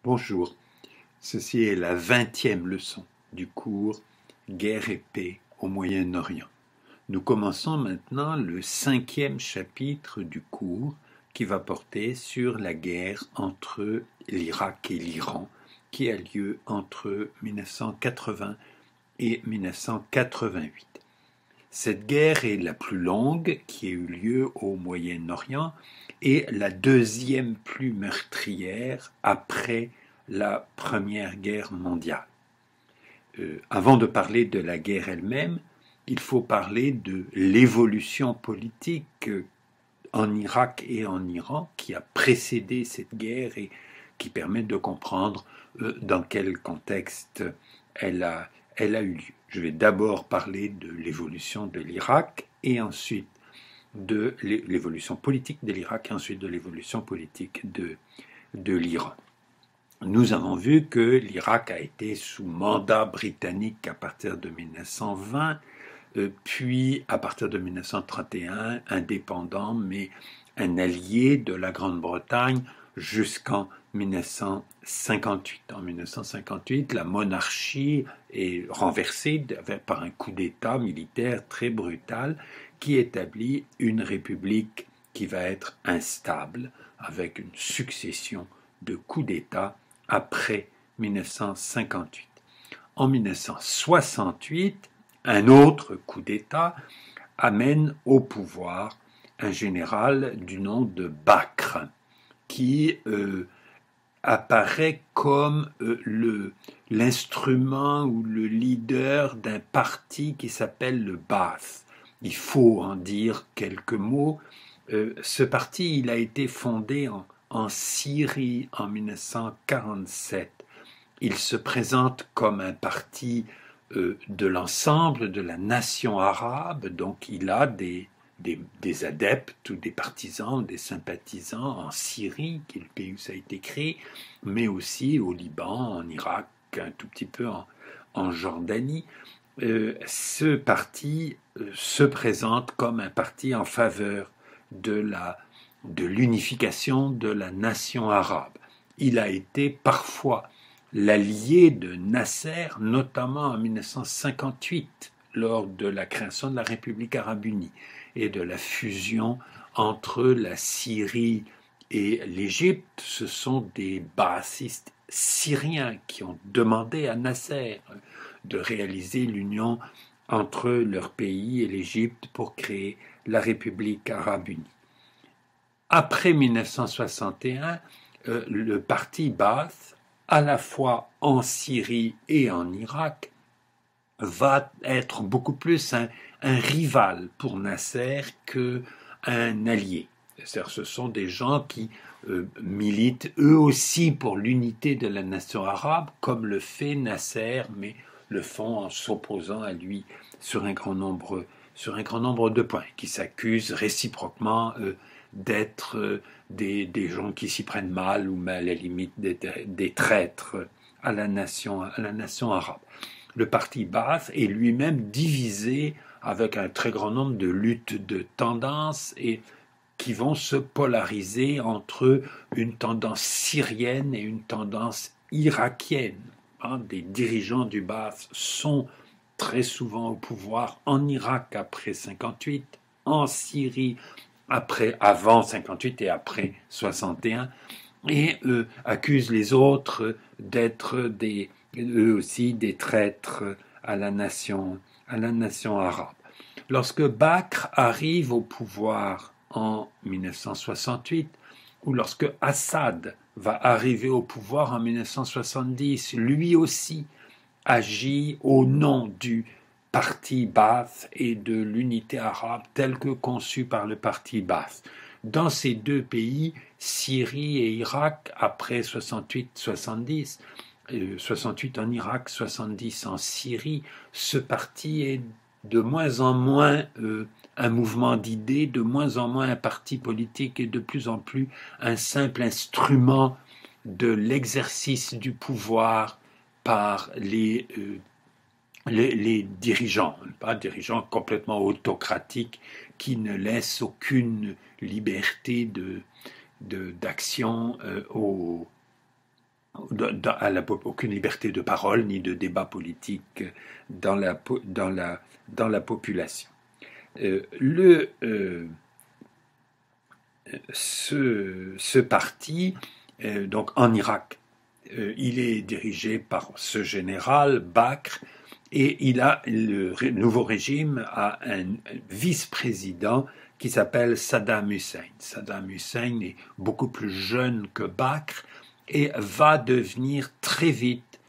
Bonjour, ceci est la 20e leçon du cours Guerre et paix au Moyen-Orient. Nous commençons maintenant le 5e chapitre du cours qui va porter sur la guerre entre l'Irak et l'Iran qui a lieu entre 1980 et 1988. Cette guerre est la plus longue qui ait eu lieu au Moyen-Orient et la deuxième plus meurtrière après la Première Guerre mondiale. Avant de parler de la guerre elle-même, il faut parler de l'évolution politique en Irak et en Iran qui a précédé cette guerre et qui permet de comprendre dans quel contexte elle a eu lieu. Je vais d'abord parler de l'évolution de l'Irak et ensuite de l'évolution politique de l'Irak et ensuite de l'évolution politique de l'Iran. Nous avons vu que l'Irak a été sous mandat britannique à partir de 1920, puis à partir de 1931, indépendant, mais un allié de la Grande-Bretagne jusqu'en 1958. En 1958, la monarchie est renversée par un coup d'État militaire très brutal qui établit une république qui va être instable avec une succession de coups d'État après 1958. En 1968, un autre coup d'État amène au pouvoir un général du nom de Bakr, qui apparaît comme l'instrument ou le leader d'un parti qui s'appelle le Ba'ath. Il faut en dire quelques mots. Ce parti, il a été fondé en Syrie en 1947. Il se présente comme un parti de l'ensemble de la nation arabe, donc il a des adeptes ou des partisans, des sympathisants en Syrie, qui est le pays où ça a été créé, mais aussi au Liban, en Irak, un tout petit peu en Jordanie. Ce parti se présente comme un parti en faveur de l'unification de la nation arabe. Il a été parfois l'allié de Nasser, notamment en 1958, lors de la création de la République arabe unie et de la fusion entre la Syrie et l'Égypte. Ce sont des ba'athistes syriens qui ont demandé à Nasser de réaliser l'union entre leur pays et l'Égypte pour créer la République arabe unie. Après 1961, le parti Ba'ath, à la fois en Syrie et en Irak, va être beaucoup plus un rival pour Nasser qu'un allié. C'est-à-dire, ce sont des gens qui militent eux aussi pour l'unité de la nation arabe, comme le fait Nasser, mais le font en s'opposant à lui sur un grand nombre de points, qui s'accusent réciproquement d'être des gens qui s'y prennent mal ou à la limite des traîtres à la nation arabe. Le parti Ba'ath est lui-même divisé avec un très grand nombre de luttes de tendances et qui vont se polariser entre une tendance syrienne et une tendance irakienne. Des dirigeants du Ba'ath sont très souvent au pouvoir en Irak après 58, en Syrie avant 58 et après 61, et accusent les autres d'être eux aussi des traîtres à la nation arabe. Lorsque Bakr arrive au pouvoir en 1968, ou lorsque Assad va arriver au pouvoir en 1970, lui aussi agit au nom du parti Ba'ath et de l'unité arabe telle que conçue par le parti Ba'ath. Dans ces deux pays, Syrie et Irak, après 68-70, 68 en Irak, 70 en Syrie, ce parti est de moins en moins un mouvement d'idées, de moins en moins un parti politique et de plus en plus un simple instrument de l'exercice du pouvoir par les dirigeants, pas dirigeants complètement autocratiques qui ne laissent aucune liberté d'action aucune liberté de parole ni de débat politique dans la population. Ce parti, donc en Irak, il est dirigé par ce général Bakr, et le nouveau régime a un vice-président qui s'appelle Saddam Hussein. Saddam Hussein est beaucoup plus jeune que Bakr et va devenir très vite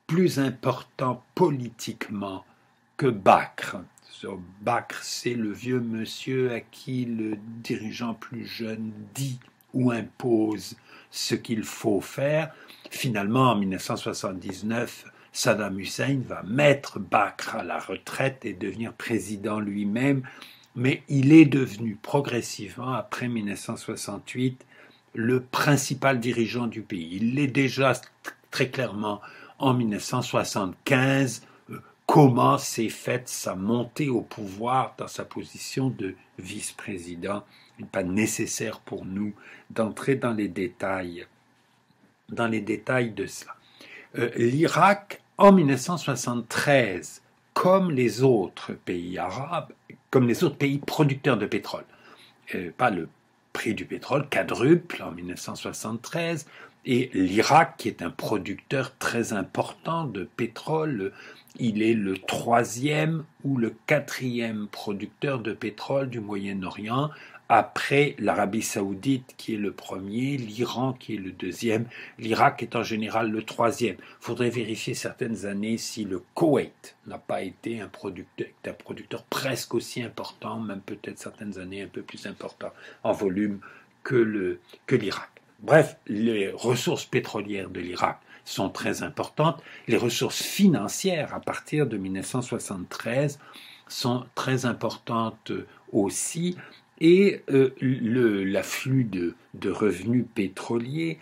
plus important politiquement que Bakr. Bakr, c'est le vieux monsieur à qui le dirigeant plus jeune dit ou impose ce qu'il faut faire. Finalement, en 1979, Saddam Hussein va mettre Bakr à la retraite et devenir président lui-même, mais il est devenu progressivement, après 1968, le principal dirigeant du pays. Il l'est déjà très clairement en 1975. Comment s'est faite sa montée au pouvoir dans sa position de vice-président? Il n'est pas nécessaire pour nous d'entrer dans les détails de cela. L'Irak, en 1973, comme les autres pays arabes, comme les autres pays producteurs de pétrole, pas le prix du pétrole quadruple en 1973, et l'Irak, qui est un producteur très important de pétrole, il est le 3e ou le 4e producteur de pétrole du Moyen-Orient, après l'Arabie Saoudite qui est le 1er, l'Iran qui est le 2e, l'Irak est en général le 3e. Il faudrait vérifier certaines années si le Koweït n'a pas été un producteur presque aussi important, même peut-être certaines années un peu plus important en volume que l'Irak. Bref, les ressources pétrolières de l'Irak sont très importantes. Les ressources financières à partir de 1973 sont très importantes aussi. Et l'afflux de revenus pétroliers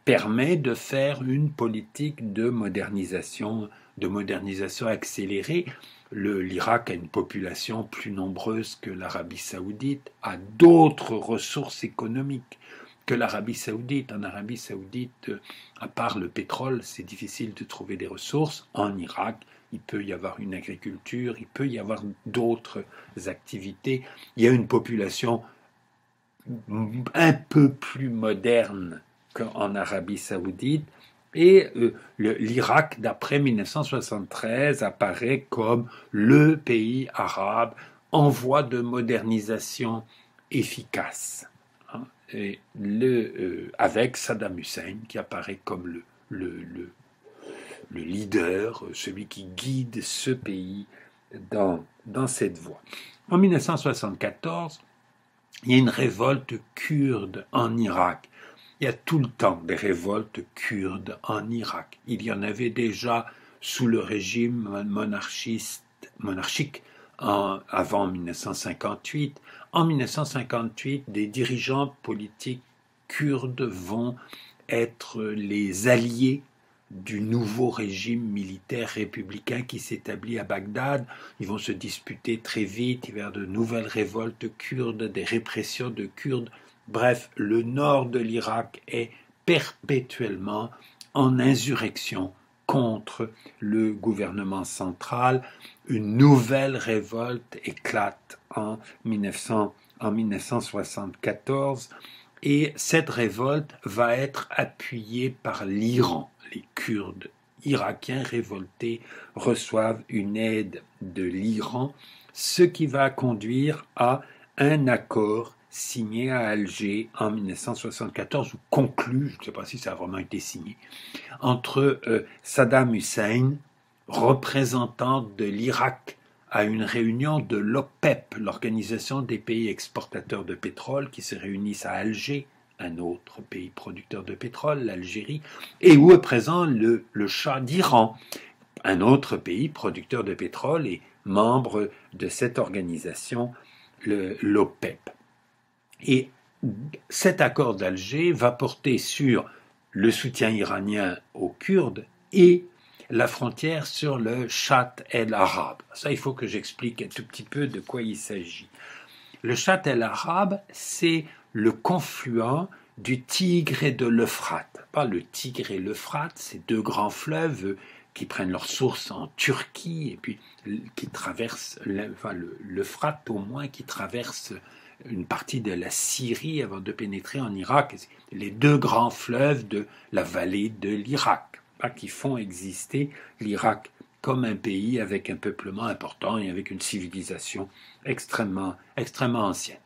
permet de faire une politique de modernisation accélérée. L'Irak a une population plus nombreuse que l'Arabie Saoudite, a d'autres ressources économiques que l'Arabie Saoudite. En Arabie Saoudite, à part le pétrole, c'est difficile de trouver des ressources. En Irak, il peut y avoir une agriculture, il peut y avoir d'autres activités. Il y a une population un peu plus moderne qu'en Arabie Saoudite. Et l'Irak, d'après 1973, apparaît comme le pays arabe en voie de modernisation efficace. Et avec Saddam Hussein qui apparaît comme le leader, celui qui guide ce pays dans cette voie. En 1974, il y a une révolte kurde en Irak. Il y a tout le temps des révoltes kurdes en Irak. Il y en avait déjà sous le régime monarchique avant 1958. En 1958, des dirigeants politiques kurdes vont être les alliés du nouveau régime militaire républicain qui s'établit à Bagdad. Ils vont se disputer très vite, il va y avoir de nouvelles révoltes kurdes, des répressions de Kurdes. Bref, le nord de l'Irak est perpétuellement en insurrection contre le gouvernement central. Une nouvelle révolte éclate en 1974 et cette révolte va être appuyée par l'Iran. Les Kurdes irakiens révoltés reçoivent une aide de l'Iran, ce qui va conduire à un accord signé à Alger en 1974, ou conclu, je ne sais pas si ça a vraiment été signé, entre Saddam Hussein, représentant de l'Irak, à une réunion de l'OPEP, l'Organisation des pays exportateurs de pétrole, qui se réunissent à Alger, un autre pays producteur de pétrole, l'Algérie, et où est présent le Shah d'Iran, un autre pays producteur de pétrole et membre de cette organisation, l'OPEP. Et cet accord d'Alger va porter sur le soutien iranien aux Kurdes et la frontière sur le Shatt el-Arab. Ça, il faut que j'explique un tout petit peu de quoi il s'agit. Le Shatt el-Arab, c'est le confluent du Tigre et de l'Euphrate. pas, le Tigre et l'Euphrate, ces deux grands fleuves qui prennent leur source en Turquie et puis qui traversent, l'Euphrate au moins, qui traverse une partie de la Syrie avant de pénétrer en Irak. Les deux grands fleuves de la vallée de l'Irak, qui font exister l'Irak comme un pays avec un peuplement important et avec une civilisation extrêmement ancienne.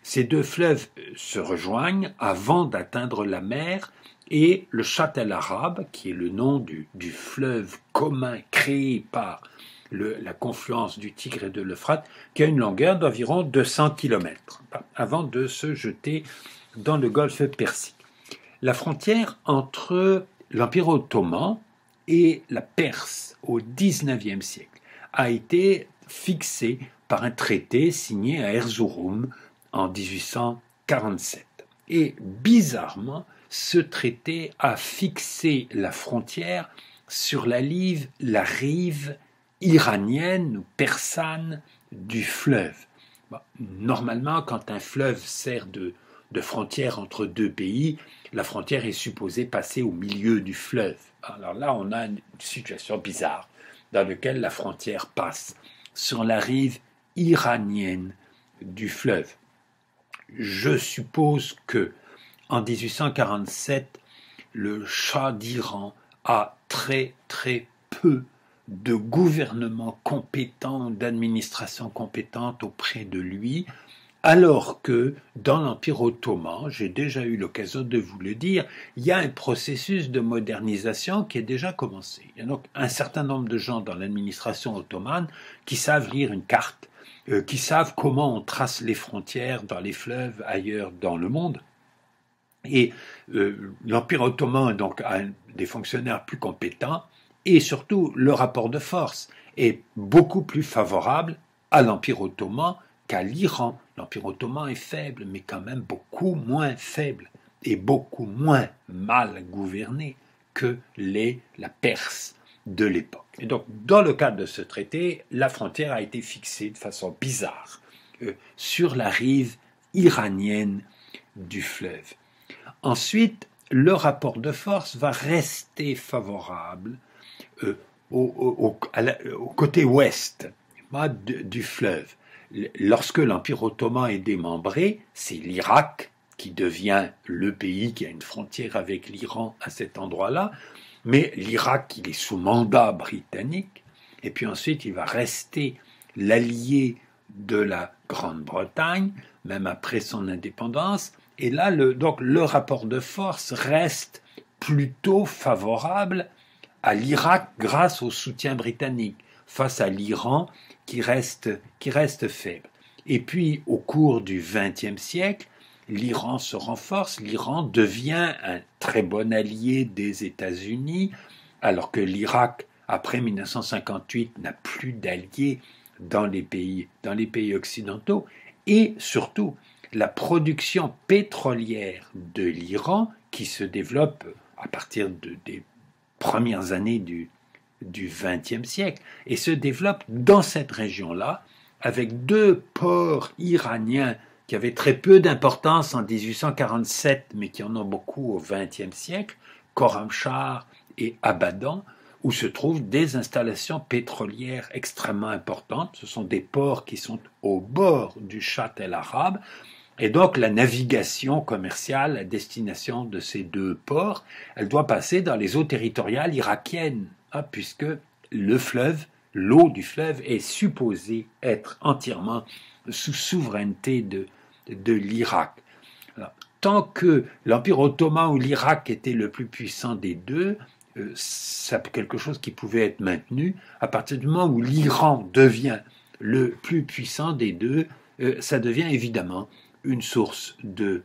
Ces deux fleuves se rejoignent avant d'atteindre la mer et le Chat el-Arab, qui est le nom du fleuve commun créé par la confluence du Tigre et de l'Euphrate, qui a une longueur d'environ 200 km, avant de se jeter dans le golfe Persique. La frontière entre l'Empire ottoman et la Perse au XIXe siècle a été fixée par un traité signé à Erzurum en 1847. Et bizarrement, ce traité a fixé la frontière sur la rive iranienne ou persane du fleuve. Normalement, quand un fleuve sert de frontière entre deux pays, la frontière est supposée passer au milieu du fleuve. Alors là, on a une situation bizarre dans laquelle la frontière passe sur la rive iranienne du fleuve. Je suppose que en 1847, le Shah d'Iran a très peu de gouvernement compétent, d'administration compétente auprès de lui, alors que dans l'Empire ottoman, j'ai déjà eu l'occasion de vous le dire, il y a un processus de modernisation qui est déjà commencé. Il y a donc un certain nombre de gens dans l'administration ottomane qui savent lire une carte, qui savent comment on trace les frontières dans les fleuves ailleurs dans le monde. Et l'Empire ottoman donc, a des fonctionnaires plus compétents et surtout le rapport de force est beaucoup plus favorable à l'Empire ottoman qu'à l'Iran. L'Empire ottoman est faible, mais quand même beaucoup moins faible et beaucoup moins mal gouverné que la Perse de l'époque. Et donc, dans le cadre de ce traité, la frontière a été fixée de façon bizarre sur la rive iranienne du fleuve. Ensuite, le rapport de force va rester favorable au côté ouest du fleuve. Lorsque l'Empire ottoman est démembré, c'est l'Irak qui devient le pays qui a une frontière avec l'Iran à cet endroit-là, mais l'Irak, il est sous mandat britannique, et puis ensuite il va rester l'allié de la Grande-Bretagne, même après son indépendance, et là, donc, le rapport de force reste plutôt favorable à l'Irak grâce au soutien britannique, face à l'Iran qui reste faible. Et puis, au cours du XXe siècle, l'Iran se renforce, l'Iran devient un très bon allié des États-Unis, alors que l'Irak, après 1958, n'a plus d'alliés dans les pays occidentaux, et surtout, la production pétrolière de l'Iran, qui se développe à partir des premières années du XXe siècle, et se développe dans cette région-là, avec deux ports iraniens qui avaient très peu d'importance en 1847, mais qui en ont beaucoup au XXe siècle, Khorramshahr et Abadan, où se trouvent des installations pétrolières extrêmement importantes. Ce sont des ports qui sont au bord du Chat el-Arab, et donc la navigation commerciale à destination de ces deux ports, elle doit passer dans les eaux territoriales irakiennes, puisque l'eau du fleuve est supposée être entièrement sous souveraineté de l'Irak. Alors, tant que l'Empire ottoman ou l'Irak était le plus puissant des deux, c'est quelque chose qui pouvait être maintenu. À partir du moment où l'Iran devient le plus puissant des deux, ça devient évidemment une source de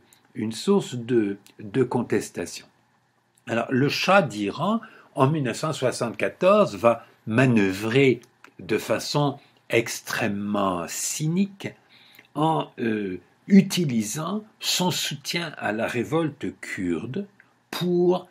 contestation. Alors, le Shah d'Iran, en 1974, va manœuvrer de façon extrêmement cynique en utilisant son soutien à la révolte kurde pour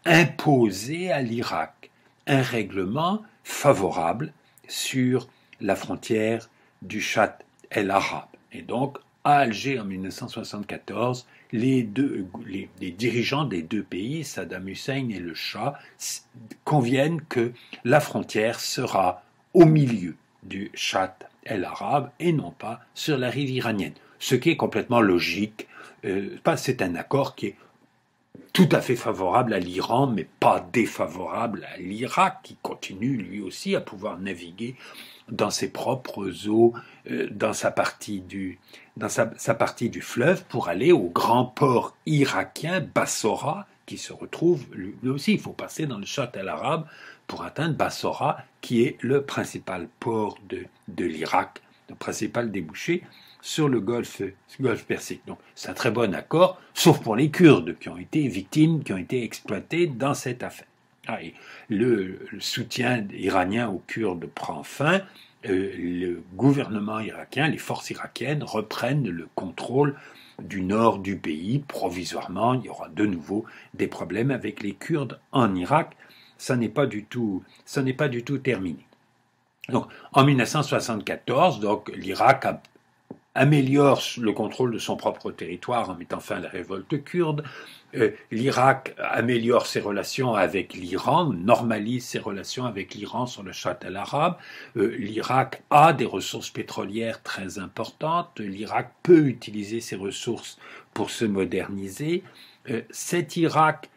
imposer à l'Irak un règlement favorable sur la frontière du Chat el-Arab. Et donc, à Alger en 1974, les dirigeants des deux pays, Saddam Hussein et le Shah, conviennent que la frontière sera au milieu du Shatt el-Arabe et non pas sur la rive iranienne. Ce qui est complètement logique. C'est un accord qui est tout à fait favorable à l'Iran, mais pas défavorable à l'Irak, qui continue lui aussi à pouvoir naviguer dans ses propres eaux, dans sa partie du fleuve, pour aller au grand port irakien Bassora, qui se retrouve lui aussi. Il faut passer dans le Shatt el-Arabe pour atteindre Bassora, qui est le principal port de l'Irak, le principal débouché sur le golfe Persique. Donc c'est un très bon accord, sauf pour les Kurdes qui ont été victimes, qui ont été exploités dans cette affaire. Et le soutien iranien aux Kurdes prend fin. Le gouvernement irakien, les forces irakiennes reprennent le contrôle du nord du pays provisoirement. Il y aura de nouveau des problèmes avec les Kurdes en Irak. Ça n'est pas du tout terminé. Donc en 1974, l'Irak améliore le contrôle de son propre territoire en mettant fin à la révolte kurde. L'Irak améliore ses relations avec l'Iran, normalise ses relations avec l'Iran sur le Shatt el-Arabe. L'Irak a des ressources pétrolières très importantes. L'Irak peut utiliser ses ressources pour se moderniser. Cet Irak,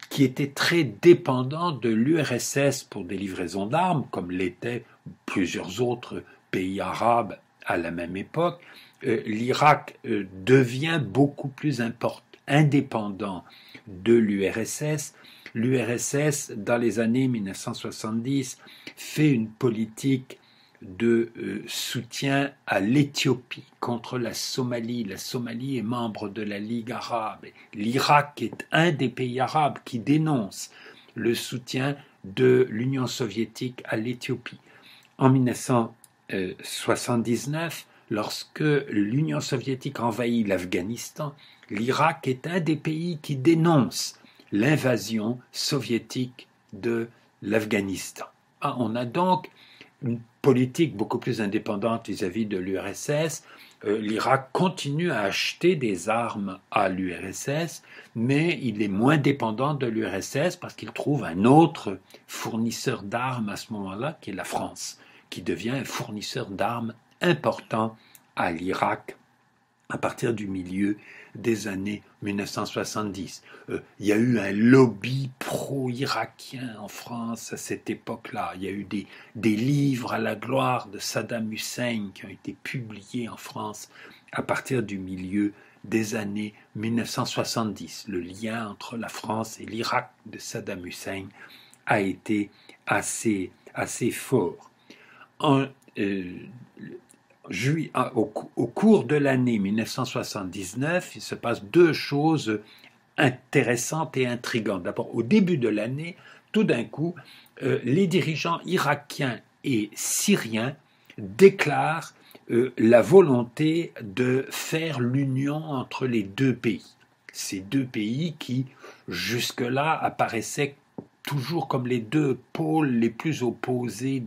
qui était très dépendant de l'URSS pour des livraisons d'armes, comme l'étaient plusieurs autres pays arabes à la même époque, l'Irak devient beaucoup plus indépendant de l'URSS. L'URSS, dans les années 1970, fait une politique de soutien à l'Éthiopie contre la Somalie. La Somalie est membre de la Ligue arabe. L'Irak est un des pays arabes qui dénonce le soutien de l'Union soviétique à l'Éthiopie. En 1979, lorsque l'Union soviétique envahit l'Afghanistan, l'Irak est un des pays qui dénonce l'invasion soviétique de l'Afghanistan. On a donc une politique beaucoup plus indépendante vis-à-vis de l'URSS. L'Irak continue à acheter des armes à l'URSS, mais il est moins dépendant de l'URSS parce qu'il trouve un autre fournisseur d'armes à ce moment-là, qui est la France, qui devient un fournisseur d'armes important à l'Irak à partir du milieu des années 1970. Il y a eu un lobby pro-irakien en France à cette époque-là. Il y a eu des livres à la gloire de Saddam Hussein qui ont été publiés en France à partir du milieu des années 1970. Le lien entre la France et l'Irak de Saddam Hussein a été assez fort. Au cours de l'année 1979, il se passe deux choses intéressantes et intrigantes. D'abord, au début de l'année, tout d'un coup, les dirigeants irakiens et syriens déclarent la volonté de faire l'union entre les deux pays. Ces deux pays qui, jusque-là, apparaissaient toujours comme les deux pôles les plus opposés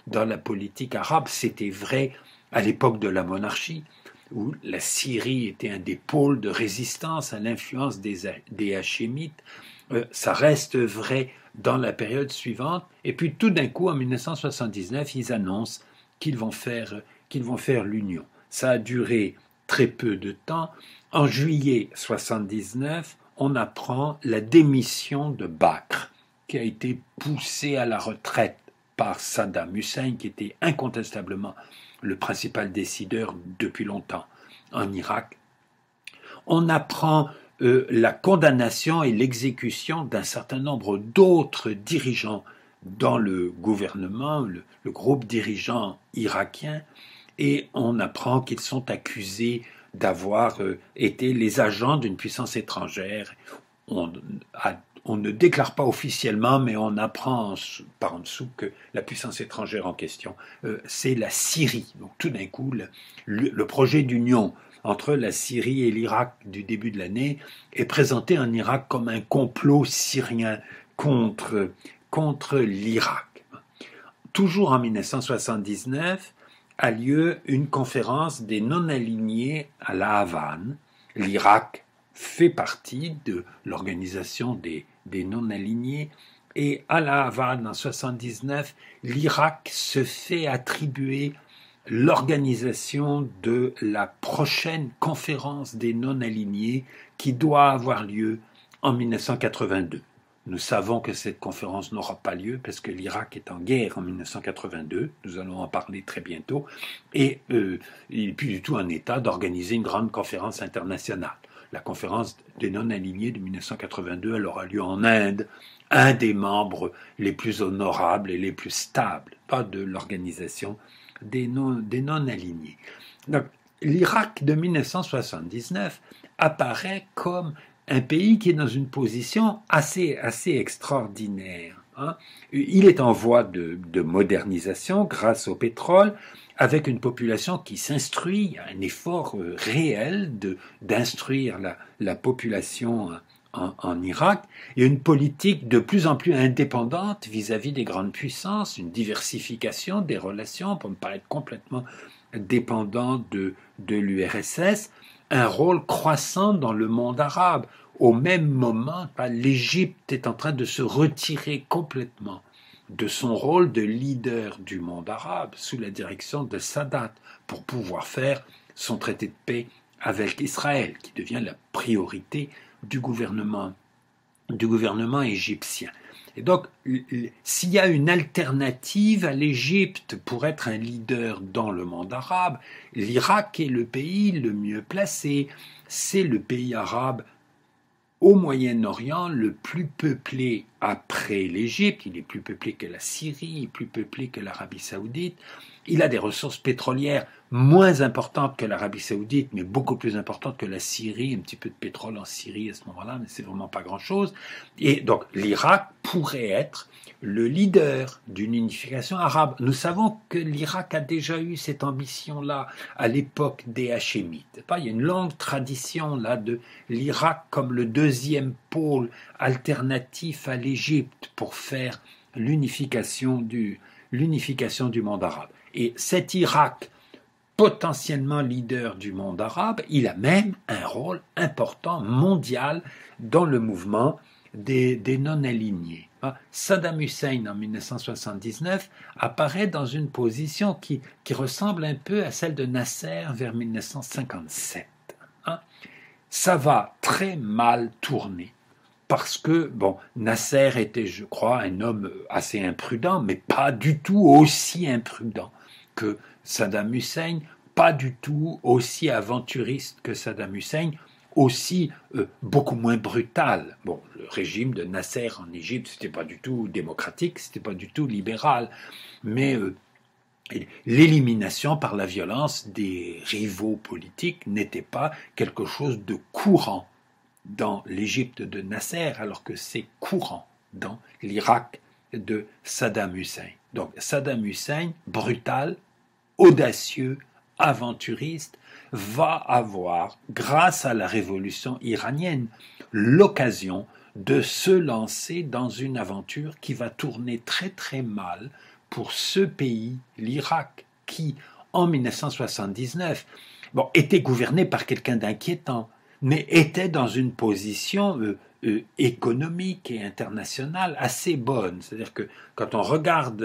dans la politique arabe. C'était vrai à l'époque de la monarchie, où la Syrie était un des pôles de résistance à l'influence des Hachémites. Ça reste vrai dans la période suivante. Et puis tout d'un coup, en 1979, ils annoncent qu'ils vont faire l'union. Ça a duré très peu de temps. En juillet 1979, on apprend la démission de Bakr, qui a été poussé à la retraite par Saddam Hussein, qui était incontestablement le principal décideur depuis longtemps en Irak. On apprend la condamnation et l'exécution d'un certain nombre d'autres dirigeants dans le gouvernement, le groupe dirigeant irakien, et on apprend qu'ils sont accusés d'avoir été les agents d'une puissance étrangère. On ne déclare pas officiellement, mais on apprend par en dessous que la puissance étrangère en question, c'est la Syrie. Donc tout d'un coup, le projet d'union entre la Syrie et l'Irak du début de l'année est présenté en Irak comme un complot syrien contre l'Irak. Toujours en 1979, a lieu une conférence des non-alignés à La Havane. L'Irak fait partie de l'organisation des non-alignés. Et à La Havane, en 1979, l'Irak se fait attribuer l'organisation de la prochaine conférence des non-alignés qui doit avoir lieu en 1982. Nous savons que cette conférence n'aura pas lieu parce que l'Irak est en guerre en 1982, nous allons en parler très bientôt, et il n'est plus du tout en état d'organiser une grande conférence internationale. La conférence des non-alignés de 1982, elle aura lieu en Inde, un des membres les plus honorables et les plus stables, pas de l'organisation des non-alignés. Donc, l'Irak de 1979 apparaît comme un pays qui est dans une position assez extraordinaire. Hein. Il est en voie de modernisation grâce au pétrole, avec une population qui s'instruit, un effort réel d'instruire la population en Irak, et une politique de plus en plus indépendante vis-à-vis des grandes puissances, une diversification des relations pour ne pas être complètement dépendant de l'URSS, un rôle croissant dans le monde arabe. Au même moment, l'Égypte est en train de se retirer complètement de son rôle de leader du monde arabe sous la direction de Sadat pour pouvoir faire son traité de paix avec Israël, qui devient la priorité du gouvernement égyptien. Et donc, s'il y a une alternative à l'Égypte pour être un leader dans le monde arabe, l'Irak est le pays le mieux placé. C'est le pays arabe au Moyen-Orient le plus peuplé après l'Égypte. Il est plus peuplé que la Syrie, plus peuplé que l'Arabie Saoudite. Il a des ressources pétrolières moins importantes que l'Arabie Saoudite, mais beaucoup plus importantes que la Syrie. Un petit peu de pétrole en Syrie à ce moment-là, mais c'est vraiment pas grand-chose. Et donc l'Irak pourrait être le leader d'une unification arabe. Nous savons que l'Irak a déjà eu cette ambition-là à l'époque des Hachémites. Il y a une longue tradition là de l'Irak comme le deuxième pôle alternatif à l'Égypte pour faire l'unification du monde arabe. Et cet Irak, potentiellement leader du monde arabe, il a même un rôle important mondial dans le mouvement des non-alignés. Saddam Hussein, en 1979, apparaît dans une position qui ressemble un peu à celle de Nasser vers 1957. Ça va très mal tourner. Parce que, Nasser était, je crois, un homme assez imprudent, mais pas du tout aussi imprudent que Saddam Hussein, pas du tout aussi aventuriste que Saddam Hussein, aussi beaucoup moins brutal. Le régime de Nasser en Égypte, c'était pas du tout démocratique, c'était pas du tout libéral, mais l'élimination par la violence des rivaux politiques n'était pas quelque chose de courant dans l'Égypte de Nasser, alors que c'est courant dans l'Irak de Saddam Hussein. Donc Saddam Hussein, brutal, audacieux, aventuriste, va avoir, grâce à la révolution iranienne, l'occasion de se lancer dans une aventure qui va tourner très très mal pour ce pays, l'Irak, qui, en 1979, était gouverné par quelqu'un d'inquiétant, mais était dans une position économique et internationale assez bonne. C'est-à-dire que quand on regarde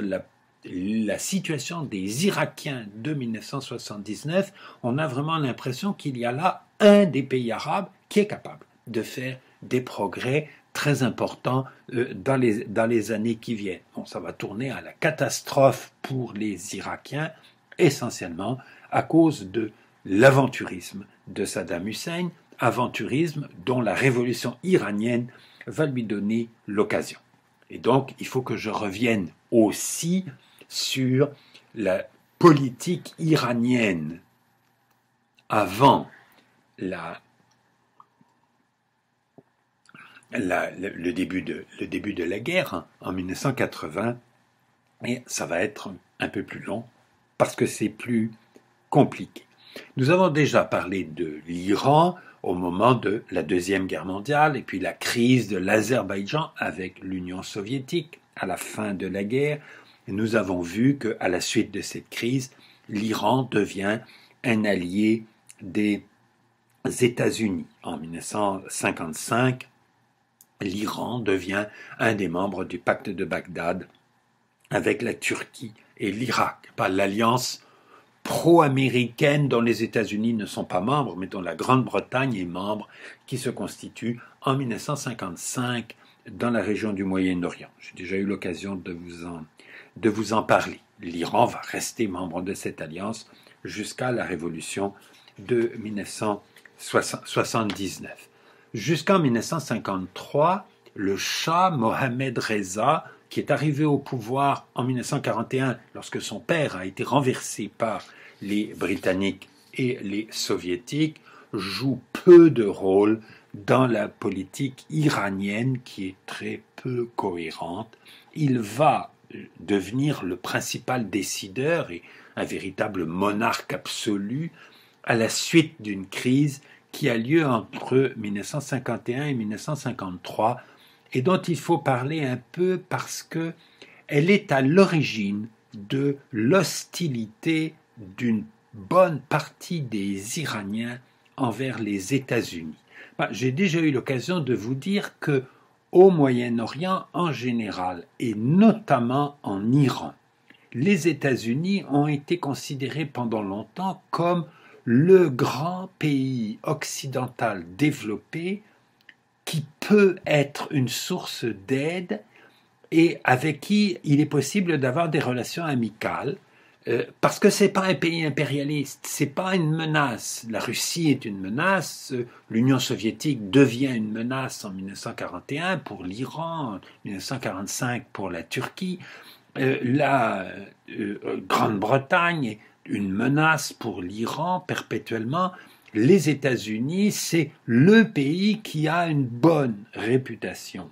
la situation des Irakiens de 1979, on a vraiment l'impression qu'il y a là un des pays arabes qui est capable de faire des progrès très importants dans les années qui viennent. Ça va tourner à la catastrophe pour les Irakiens, essentiellement à cause de l'aventurisme de Saddam Hussein, aventurisme dont la révolution iranienne va lui donner l'occasion. Et donc, il faut que je revienne aussi sur la politique iranienne avant le début de la guerre en 1980, et ça va être un peu plus long parce que c'est plus compliqué. Nous avons déjà parlé de l'Iran au moment de la Deuxième Guerre mondiale et puis la crise de l'Azerbaïdjan avec l'Union soviétique à la fin de la guerre. Et nous avons vu qu'à la suite de cette crise, l'Iran devient un allié des États-Unis. En 1955, l'Iran devient un des membres du pacte de Bagdad avec la Turquie et l'Irak, par l'alliance pro-américaine dont les États-Unis ne sont pas membres, mais dont la Grande-Bretagne est membre, qui se constitue en 1955 dans la région du Moyen-Orient. J'ai déjà eu l'occasion de vous en parler. L'Iran va rester membre de cette alliance jusqu'à la révolution de 1979. Jusqu'en 1953, le Shah Mohammad Reza, qui est arrivé au pouvoir en 1941 lorsque son père a été renversé par les Britanniques et les Soviétiques, joue peu de rôle dans la politique iranienne qui est très peu cohérente. Il va devenir le principal décideur et un véritable monarque absolu à la suite d'une crise qui a lieu entre 1951 et 1953 et dont il faut parler un peu parce que elle est à l'origine de l'hostilité d'une bonne partie des Iraniens envers les États-Unis. J'ai déjà eu l'occasion de vous dire que au Moyen-Orient en général et notamment en Iran, les États-Unis ont été considérés pendant longtemps comme le grand pays occidental développé qui peut être une source d'aide et avec qui il est possible d'avoir des relations amicales, parce que c'est pas un pays impérialiste, c'est pas une menace. La Russie est une menace, l'Union soviétique devient une menace en 1941 pour l'Iran, en 1945 pour la Turquie, la Grande-Bretagne est une menace pour l'Iran perpétuellement. Les États-Unis, c'est le pays qui a une bonne réputation,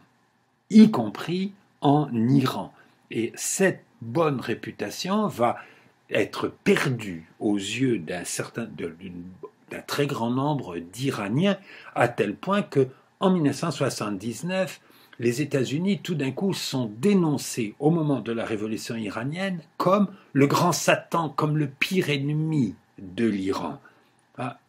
y compris en Iran. Et cette bonne réputation va être perdue aux yeux d'un très grand nombre d'Iraniens, à tel point que, en 1979, les États-Unis, tout d'un coup, sont dénoncés au moment de la révolution iranienne comme le grand Satan, comme le pire ennemi de l'Iran.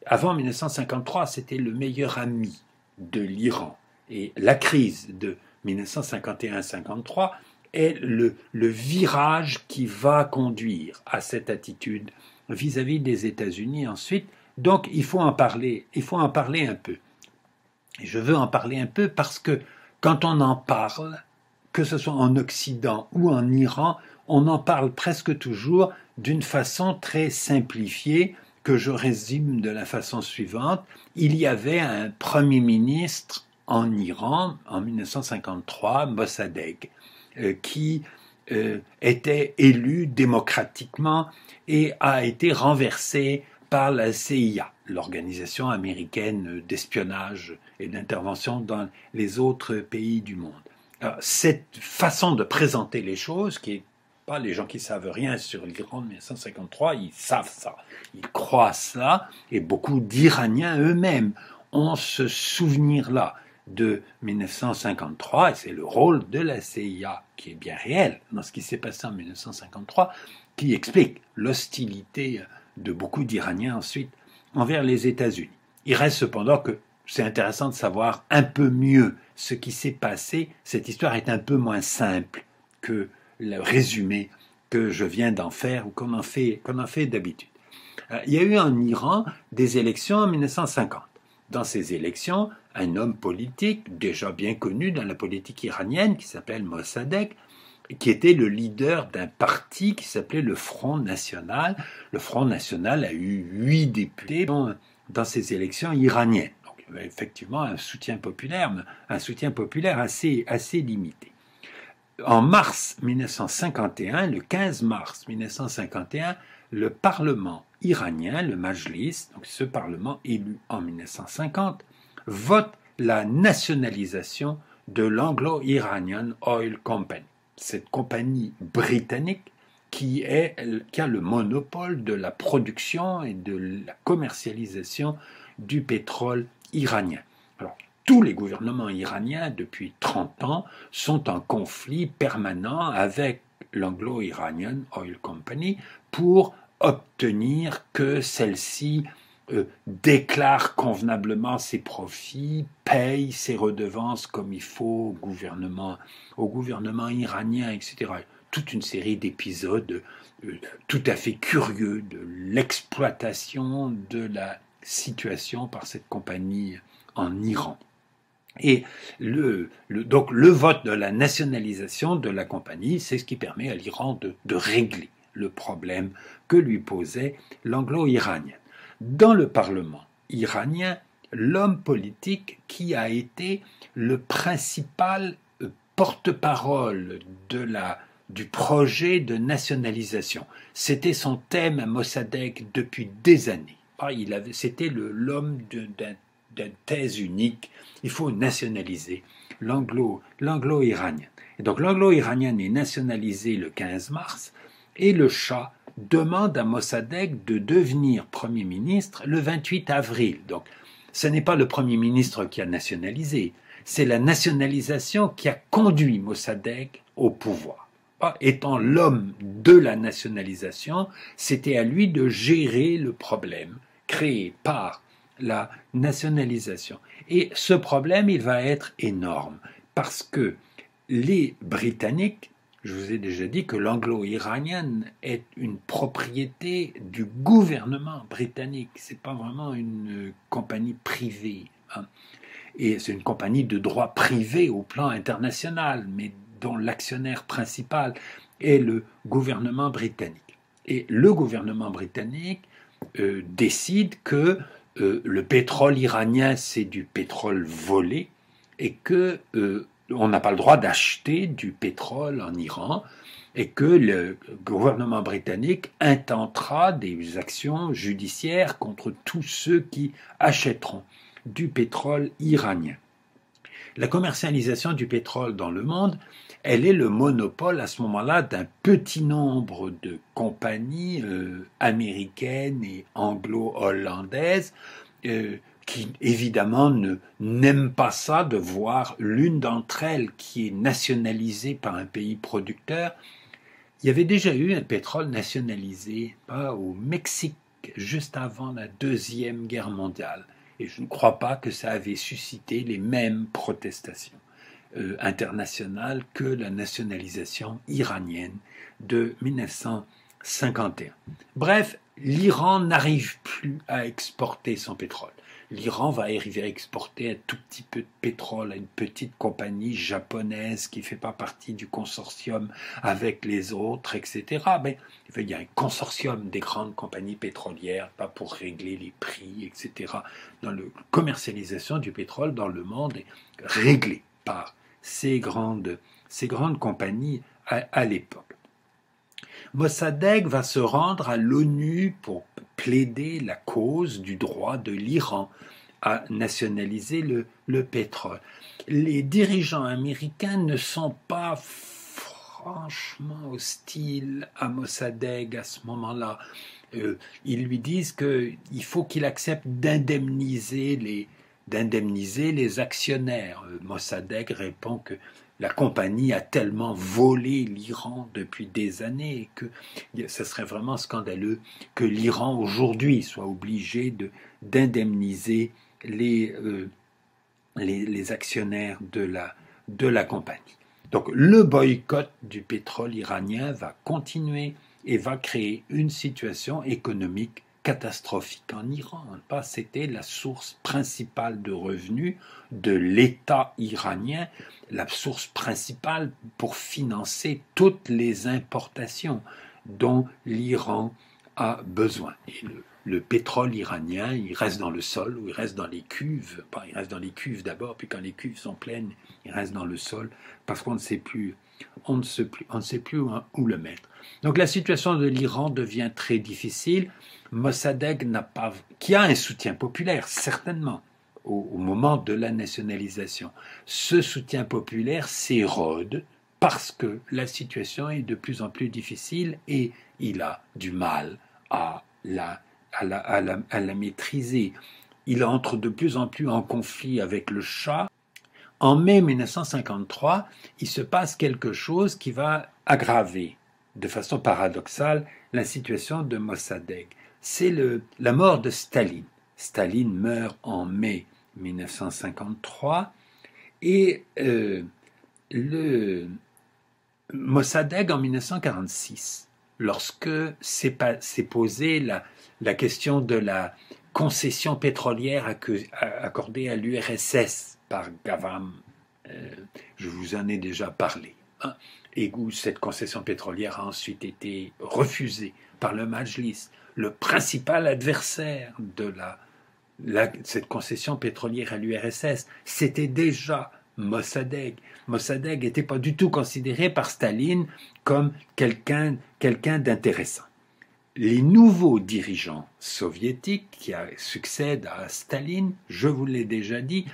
Avant 1953, c'était le meilleur ami de l'Iran. Et la crise de 1951-53 est le virage qui va conduire à cette attitude vis-à-vis des États-Unis ensuite. Donc, il faut en parler un peu. Et je veux en parler un peu parce que quand on en parle, que ce soit en Occident ou en Iran, on en parle presque toujours d'une façon très simplifiée, que je résume de la façon suivante. Il y avait un premier ministre en Iran en 1953, Mossadegh, qui était élu démocratiquement et a été renversé par la CIA, l'organisation américaine d'espionnage et d'intervention dans les autres pays du monde. Alors, cette façon de présenter les choses, qui est pas les gens qui savent rien sur l'Iran de 1953, ils savent ça, ils croient ça, et beaucoup d'Iraniens eux-mêmes ont ce souvenir-là de 1953, et c'est le rôle de la CIA, qui est bien réel dans ce qui s'est passé en 1953, qui explique l'hostilité de beaucoup d'Iraniens ensuite envers les États-Unis. Il reste cependant que c'est intéressant de savoir un peu mieux ce qui s'est passé. Cette histoire est un peu moins simple que le résumé que je viens d'en faire ou qu'on en fait d'habitude. Il y a eu en Iran des élections en 1950. Dans ces élections, un homme politique déjà bien connu dans la politique iranienne qui s'appelle Mossadegh, qui était le leader d'un parti qui s'appelait le Front National. Le Front National a eu 8 députés dans ces élections iraniennes. Donc il y avait effectivement un soutien populaire, mais un soutien populaire assez limité. En mars 1951, le 15 mars 1951, le Parlement iranien, le Majlis, donc ce Parlement élu en 1950, vote la nationalisation de l'Anglo-Iranian Oil Company, cette compagnie britannique qui a le monopole de la production et de la commercialisation du pétrole iranien. Alors, tous les gouvernements iraniens, depuis 30 ans, sont en conflit permanent avec l'Anglo-Iranian Oil Company pour obtenir que celle-ci déclare convenablement ses profits, paye ses redevances comme il faut au gouvernement iranien, etc. Toute une série d'épisodes tout à fait curieux de l'exploitation de la situation par cette compagnie en Iran. Et donc le vote de la nationalisation de la compagnie, c'est ce qui permet à l'Iran de régler le problème que lui posait l'anglo-iranien. Dans le Parlement iranien, l'homme politique qui a été le principal porte-parole du projet de nationalisation. C'était son thème à Mossadegh depuis des années. C'était l'homme d'une thèse unique. Il faut nationaliser l'anglo-iranien. Et donc l'anglo-iranien est nationalisé le 15 mars et le Shah demande à Mossadegh de devenir Premier ministre le 28 avril. Donc ce n'est pas le Premier ministre qui a nationalisé, c'est la nationalisation qui a conduit Mossadegh au pouvoir. Étant l'homme de la nationalisation, c'était à lui de gérer le problème créé par la nationalisation. Et ce problème, il va être énorme, parce que les Britanniques, je vous ai déjà dit que l'anglo-iranien est une propriété du gouvernement britannique, c'est pas vraiment une compagnie privée, hein. Et c'est une compagnie de droit privé au plan international, mais dont l'actionnaire principal est le gouvernement britannique. Et le gouvernement britannique décide que le pétrole iranien, c'est du pétrole volé et que on n'a pas le droit d'acheter du pétrole en Iran et que le gouvernement britannique intentera des actions judiciaires contre tous ceux qui achèteront du pétrole iranien. La commercialisation du pétrole dans le monde, elle est le monopole à ce moment-là d'un petit nombre de compagnies américaines et anglo-hollandaises qui évidemment n'aiment pas ça de voir l'une d'entre elles qui est nationalisée par un pays producteur. Il y avait déjà eu un pétrole nationalisé au Mexique juste avant la Deuxième Guerre mondiale. Et je ne crois pas que ça avait suscité les mêmes protestations internationales que la nationalisation iranienne de 1951. Bref, l'Iran n'arrive plus à exporter son pétrole. L'Iran va arriver à exporter un tout petit peu de pétrole à une petite compagnie japonaise qui ne fait pas partie du consortium avec les autres, etc. Mais il y a un consortium des grandes compagnies pétrolières, pas pour régler les prix, etc. Dans la commercialisation du pétrole dans le monde est réglée par ces grandes compagnies à l'époque. Mossadegh va se rendre à l'ONU pour plaider la cause du droit de l'Iran à nationaliser le pétrole. Les dirigeants américains ne sont pas franchement hostiles à Mossadegh à ce moment-là. Ils lui disent qu'il faut qu'il accepte d'indemniser les actionnaires. Mossadegh répond que la compagnie a tellement volé l'Iran depuis des années que ce serait vraiment scandaleux que l'Iran aujourd'hui soit obligé d'indemniser les actionnaires de la compagnie. Donc le boycott du pétrole iranien va continuer et va créer une situation économique catastrophique en Iran. C'était la source principale de revenus de l'État iranien, la source principale pour financer toutes les importations dont l'Iran a besoin. Et le pétrole iranien, il reste dans le sol ou il reste dans les cuves. Il reste dans les cuves d'abord, puis quand les cuves sont pleines, il reste dans le sol parce qu'on ne sait plus où le mettre. Donc la situation de l'Iran devient très difficile. Mossadegh qui a un soutien populaire, certainement, au moment de la nationalisation. Ce soutien populaire s'érode parce que la situation est de plus en plus difficile et il a du mal à la maîtriser. Il entre de plus en plus en conflit avec le Shah. En mai 1953, il se passe quelque chose qui va aggraver de façon paradoxale la situation de Mossadegh. C'est la mort de Staline. Staline meurt en mai 1953 et Mossadegh en 1946, lorsque s'est posée la question de la concession pétrolière accordée à l'URSS par Gavam, je vous en ai déjà parlé, hein, et où cette concession pétrolière a ensuite été refusée par le Majlis, le principal adversaire de cette concession pétrolière à l'URSS, c'était déjà Mossadegh. Mossadegh n'était pas du tout considéré par Staline comme quelqu'un d'intéressant. Les nouveaux dirigeants soviétiques qui succèdent à Staline, je vous l'ai déjà dit,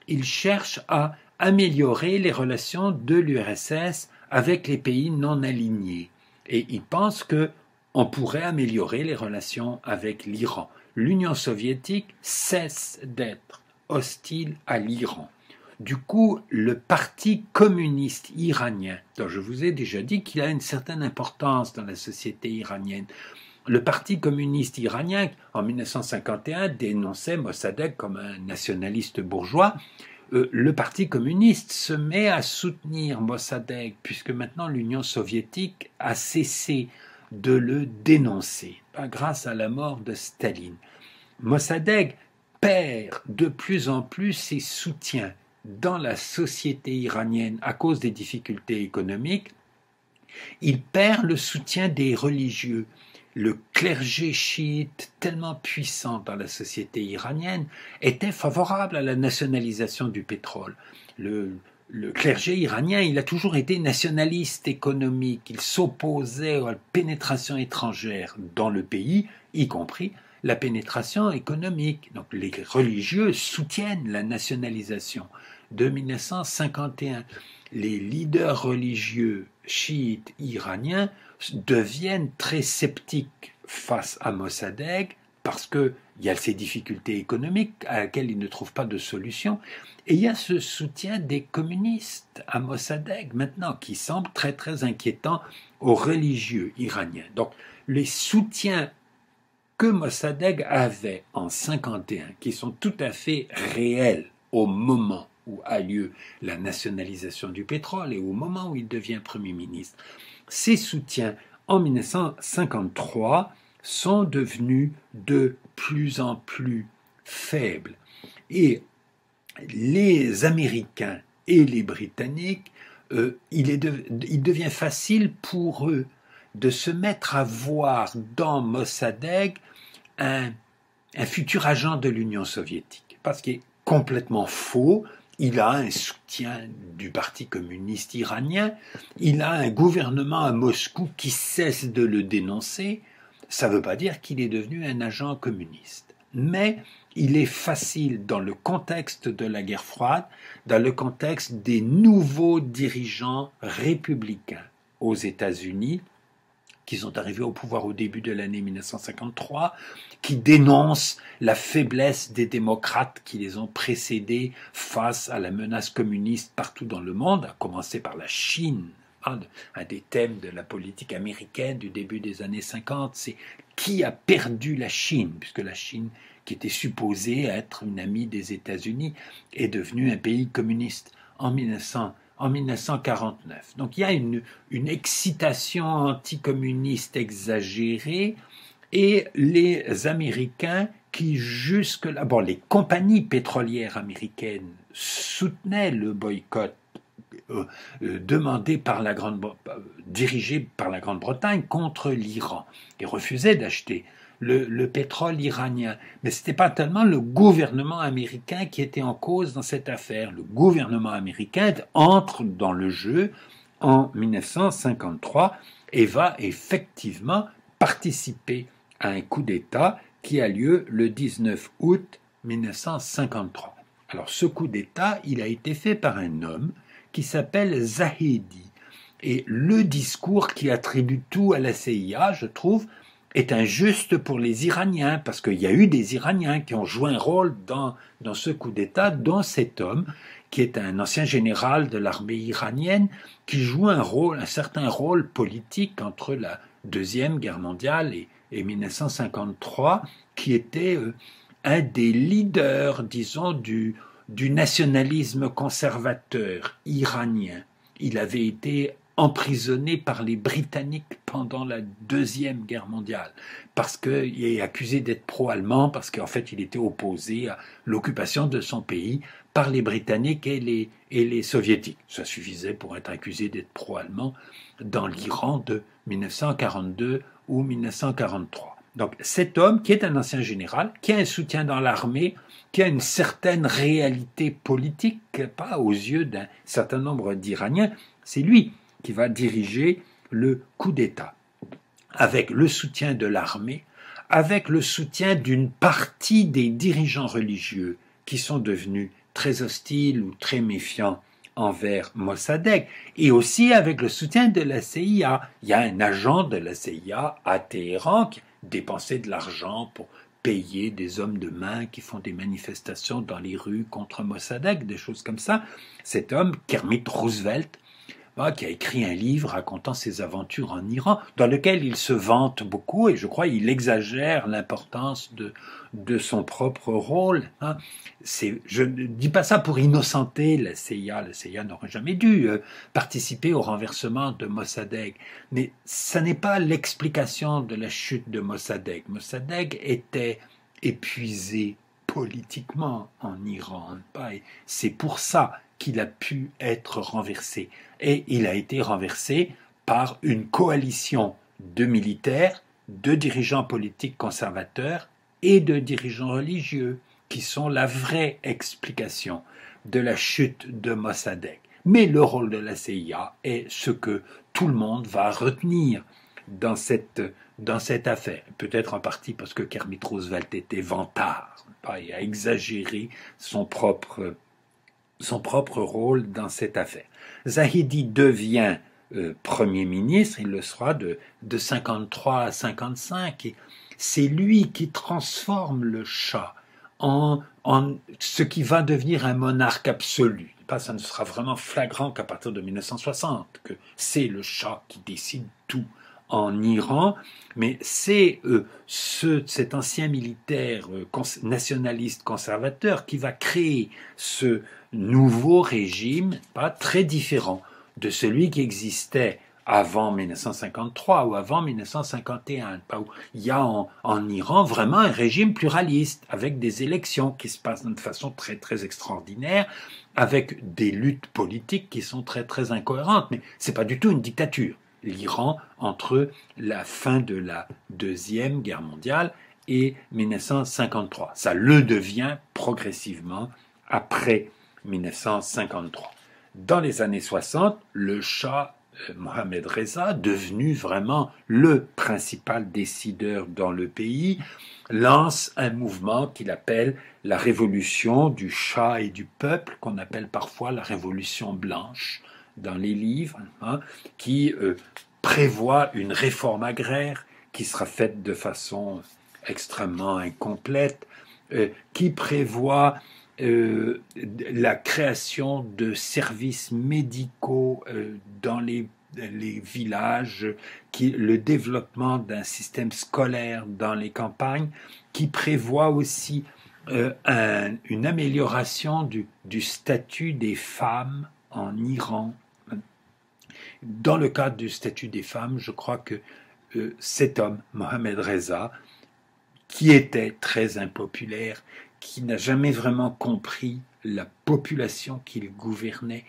ils cherchent à améliorer les relations de l'URSS avec les pays non alignés. Et ils pensent qu'on pourrait améliorer les relations avec l'Iran. L'Union soviétique cesse d'être hostile à l'Iran. Du coup, le parti communiste iranien, dont je vous ai déjà dit qu'il a une certaine importance dans la société iranienne, le parti communiste iranien, en 1951, dénonçait Mossadegh comme un nationaliste bourgeois. Le parti communiste se met à soutenir Mossadegh, puisque maintenant l'Union soviétique a cessé de le dénoncer, grâce à la mort de Staline. Mossadegh perd de plus en plus ses soutiens dans la société iranienne à cause des difficultés économiques. Il perd le soutien des religieux. Le clergé chiite, tellement puissant dans la société iranienne, était favorable à la nationalisation du pétrole. Le clergé iranien, il a toujours été nationaliste économique. Il s'opposait à la pénétration étrangère dans le pays, y compris la pénétration économique. Donc les religieux soutiennent la nationalisation. De 1951, les leaders religieux chiites iraniens deviennent très sceptiques face à Mossadegh parce qu'il y a ces difficultés économiques à laquelle ils ne trouvent pas de solution. Et il y a ce soutien des communistes à Mossadegh maintenant qui semble très très inquiétant aux religieux iraniens. Donc les soutiens que Mossadegh avait en 1951, qui sont tout à fait réels au moment où a lieu la nationalisation du pétrole et au moment où il devient Premier ministre, ces soutiens en 1953 sont devenus de plus en plus faibles. Et les Américains et les Britanniques, il devient facile pour eux de se mettre à voir dans Mossadegh un futur agent de l'Union soviétique, parce qu'il est complètement faux. Il a un soutien du Parti communiste iranien, il a un gouvernement à Moscou qui cesse de le dénoncer. Ça ne veut pas dire qu'il est devenu un agent communiste. Mais il est facile dans le contexte de la guerre froide, dans le contexte des nouveaux dirigeants républicains aux États-Unis, qui sont arrivés au pouvoir au début de l'année 1953, qui dénoncent la faiblesse des démocrates qui les ont précédés face à la menace communiste partout dans le monde, à commencer par la Chine. Un des thèmes de la politique américaine du début des années 50, c'est qui a perdu la Chine, puisque la Chine, qui était supposée être une amie des États-Unis, est devenue un pays communiste en 1949. Donc il y a une excitation anticommuniste exagérée et les Américains qui jusque-là, les compagnies pétrolières américaines soutenaient le boycott dirigé par la Grande-Bretagne contre l'Iran et refusaient d'acheter le pétrole iranien. Mais ce n'était pas tellement le gouvernement américain qui était en cause dans cette affaire. Le gouvernement américain entre dans le jeu en 1953 et va effectivement participer à un coup d'État qui a lieu le 19 août 1953. Alors ce coup d'État, il a été fait par un homme qui s'appelle Zahedi. Et le discours qui attribue tout à la CIA, je trouve, est injuste pour les Iraniens, parce qu'il y a eu des Iraniens qui ont joué un rôle dans ce coup d'État, dont cet homme, qui est un ancien général de l'armée iranienne, qui joue un certain rôle politique entre la Deuxième Guerre mondiale et 1953, qui était un des leaders, disons, du nationalisme conservateur iranien. Il avait été emprisonné par les Britanniques pendant la Deuxième Guerre mondiale, parce qu'il est accusé d'être pro-allemand, parce qu'en fait il était opposé à l'occupation de son pays par les Britanniques et les Soviétiques. Ça suffisait pour être accusé d'être pro-allemand dans l'Iran de 1942 ou 1943. Donc cet homme, qui est un ancien général, qui a un soutien dans l'armée, qui a une certaine réalité politique, pas aux yeux d'un certain nombre d'Iraniens, c'est lui qui va diriger le coup d'État, avec le soutien de l'armée, avec le soutien d'une partie des dirigeants religieux qui sont devenus très hostiles ou très méfiants envers Mossadegh, et aussi avec le soutien de la CIA. Il y a un agent de la CIA à Téhéran qui dépensait de l'argent pour payer des hommes de main qui font des manifestations dans les rues contre Mossadegh, des choses comme ça. Cet homme, Kermit Roosevelt, qui a écrit un livre racontant ses aventures en Iran, dans lequel il se vante beaucoup, et je crois il exagère l'importance de son propre rôle. Je ne dis pas ça pour innocenter la CIA. La CIA n'aurait jamais dû participer au renversement de Mossadegh, mais ça n'est pas l'explication de la chute de Mossadegh. Mossadegh était épuisé politiquement en Iran, et c'est pour ça qu'il a pu être renversé. Et il a été renversé par une coalition de militaires, de dirigeants politiques conservateurs et de dirigeants religieux, qui sont la vraie explication de la chute de Mossadegh. Mais le rôle de la CIA est ce que tout le monde va retenir dans cette affaire. Peut-être en partie parce que Kermit Roosevelt était vantard et a exagéré son propre rôle dans cette affaire. Zahedi devient Premier ministre, il le sera de 53 à 55, et c'est lui qui transforme le Shah en ce qui va devenir un monarque absolu. Ça ne sera vraiment flagrant qu'à partir de 1960, que c'est le Shah qui décide tout en Iran, mais c'est cet ancien militaire nationaliste conservateur qui va créer ce nouveau régime, pas très différent de celui qui existait avant 1953 ou avant 1951. Il y a en Iran vraiment un régime pluraliste, avec des élections qui se passent de façon très très extraordinaire, avec des luttes politiques qui sont très très incohérentes, mais c'est pas du tout une dictature. L'Iran, entre la fin de la Deuxième Guerre mondiale et 1953. Ça le devient progressivement après 1953. Dans les années 60, le Shah Mohammad Reza, devenu vraiment le principal décideur dans le pays, lance un mouvement qu'il appelle la révolution du Shah et du peuple, qu'on appelle parfois la révolution blanche dans les livres, qui prévoit une réforme agraire qui sera faite de façon extrêmement incomplète, qui prévoit la création de services médicaux dans les villages, le développement d'un système scolaire dans les campagnes, qui prévoit aussi une amélioration du statut des femmes en Iran. Dans le cadre du statut des femmes, je crois que cet homme, Mohammad Reza, qui était très impopulaire, qui n'a jamais vraiment compris la population qu'il gouvernait,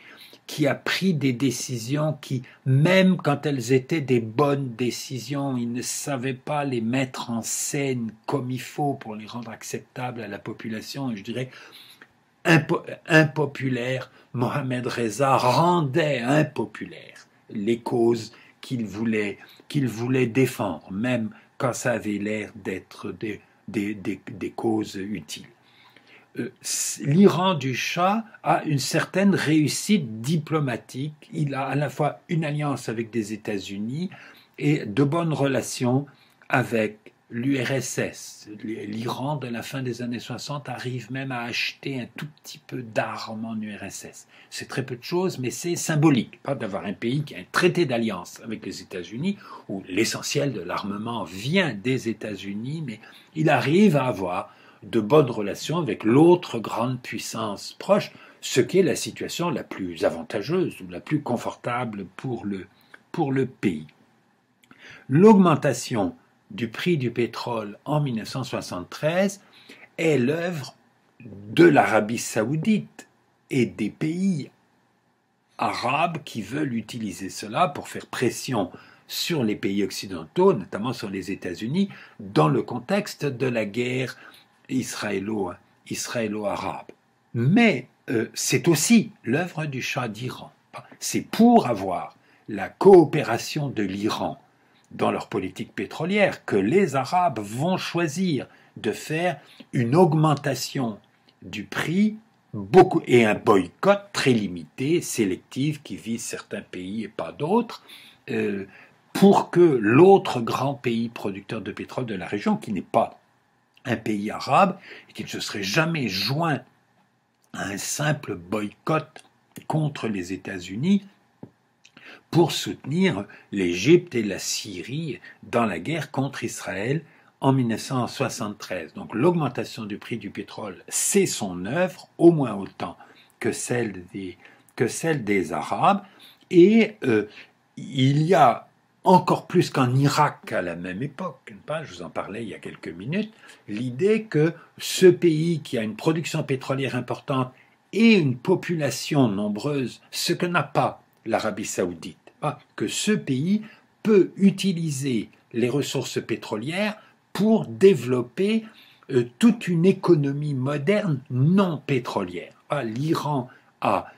qui a pris des décisions qui, même quand elles étaient des bonnes décisions, il ne savait pas les mettre en scène comme il faut pour les rendre acceptables à la population. Et je dirais, impopulaire, Mohammad Reza rendait impopulaires les causes qu'il voulait défendre, même quand ça avait l'air d'être des causes utiles. L'Iran du Shah a une certaine réussite diplomatique. Il a à la fois une alliance avec des États-Unis et de bonnes relations avec l'URSS. L'Iran de la fin des années 60 arrive même à acheter un tout petit peu d'armes en URSS. C'est très peu de choses, mais c'est symbolique, pas d'avoir un pays qui a un traité d'alliance avec les États-Unis, où l'essentiel de l'armement vient des États-Unis, mais il arrive à avoir de bonnes relations avec l'autre grande puissance proche, ce qui est la situation la plus avantageuse ou la plus confortable pour le pays. L'augmentation du prix du pétrole en 1973 est l'œuvre de l'Arabie saoudite et des pays arabes qui veulent utiliser cela pour faire pression sur les pays occidentaux, notamment sur les États-Unis, dans le contexte de la guerre israélo-arabe. Mais c'est aussi l'œuvre du Shah d'Iran. C'est pour avoir la coopération de l'Iran dans leur politique pétrolière que les Arabes vont choisir de faire une augmentation du prix et un boycott très limité, sélectif, qui vise certains pays et pas d'autres, pour que l'autre grand pays producteur de pétrole de la région, qui n'est pas un pays arabe, et qui ne se serait jamais joint à un simple boycott contre les États-Unis, pour soutenir l'Égypte et la Syrie dans la guerre contre Israël en 1973. Donc l'augmentation du prix du pétrole, c'est son œuvre, au moins autant que celle des Arabes, et il y a encore plus qu'en Irak à la même époque, je vous en parlais il y a quelques minutes, l'idée que ce pays qui a une production pétrolière importante et une population nombreuse, ce que n'a pas l'Arabie saoudite, que ce pays peut utiliser les ressources pétrolières pour développer toute une économie moderne non pétrolière. L'Iran a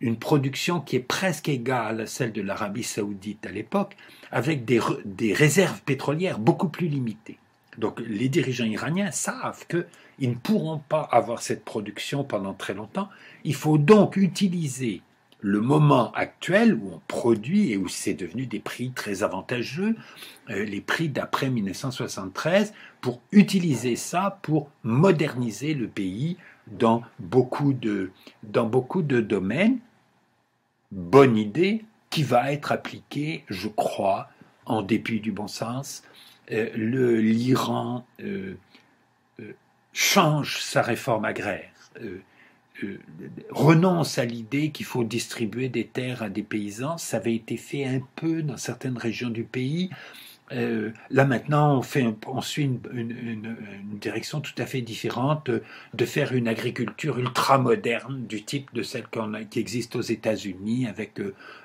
une production qui est presque égale à celle de l'Arabie saoudite à l'époque, avec des réserves pétrolières beaucoup plus limitées. Donc les dirigeants iraniens savent qu'ils ne pourront pas avoir cette production pendant très longtemps. Il faut donc utiliser le moment actuel où on produit et où c'est devenu des prix très avantageux, les prix d'après 1973, pour utiliser ça pour moderniser le pays dans beaucoup de domaines. Bonne idée qui va être appliquée, je crois, en dépit du bon sens. L'Iran change sa réforme agraire, renonce à l'idée qu'il faut distribuer des terres à des paysans. Ça avait été fait un peu dans certaines régions du pays. Là maintenant, on suit une direction tout à fait différente, de faire une agriculture ultra-moderne du type de celle qui existe aux États-Unis,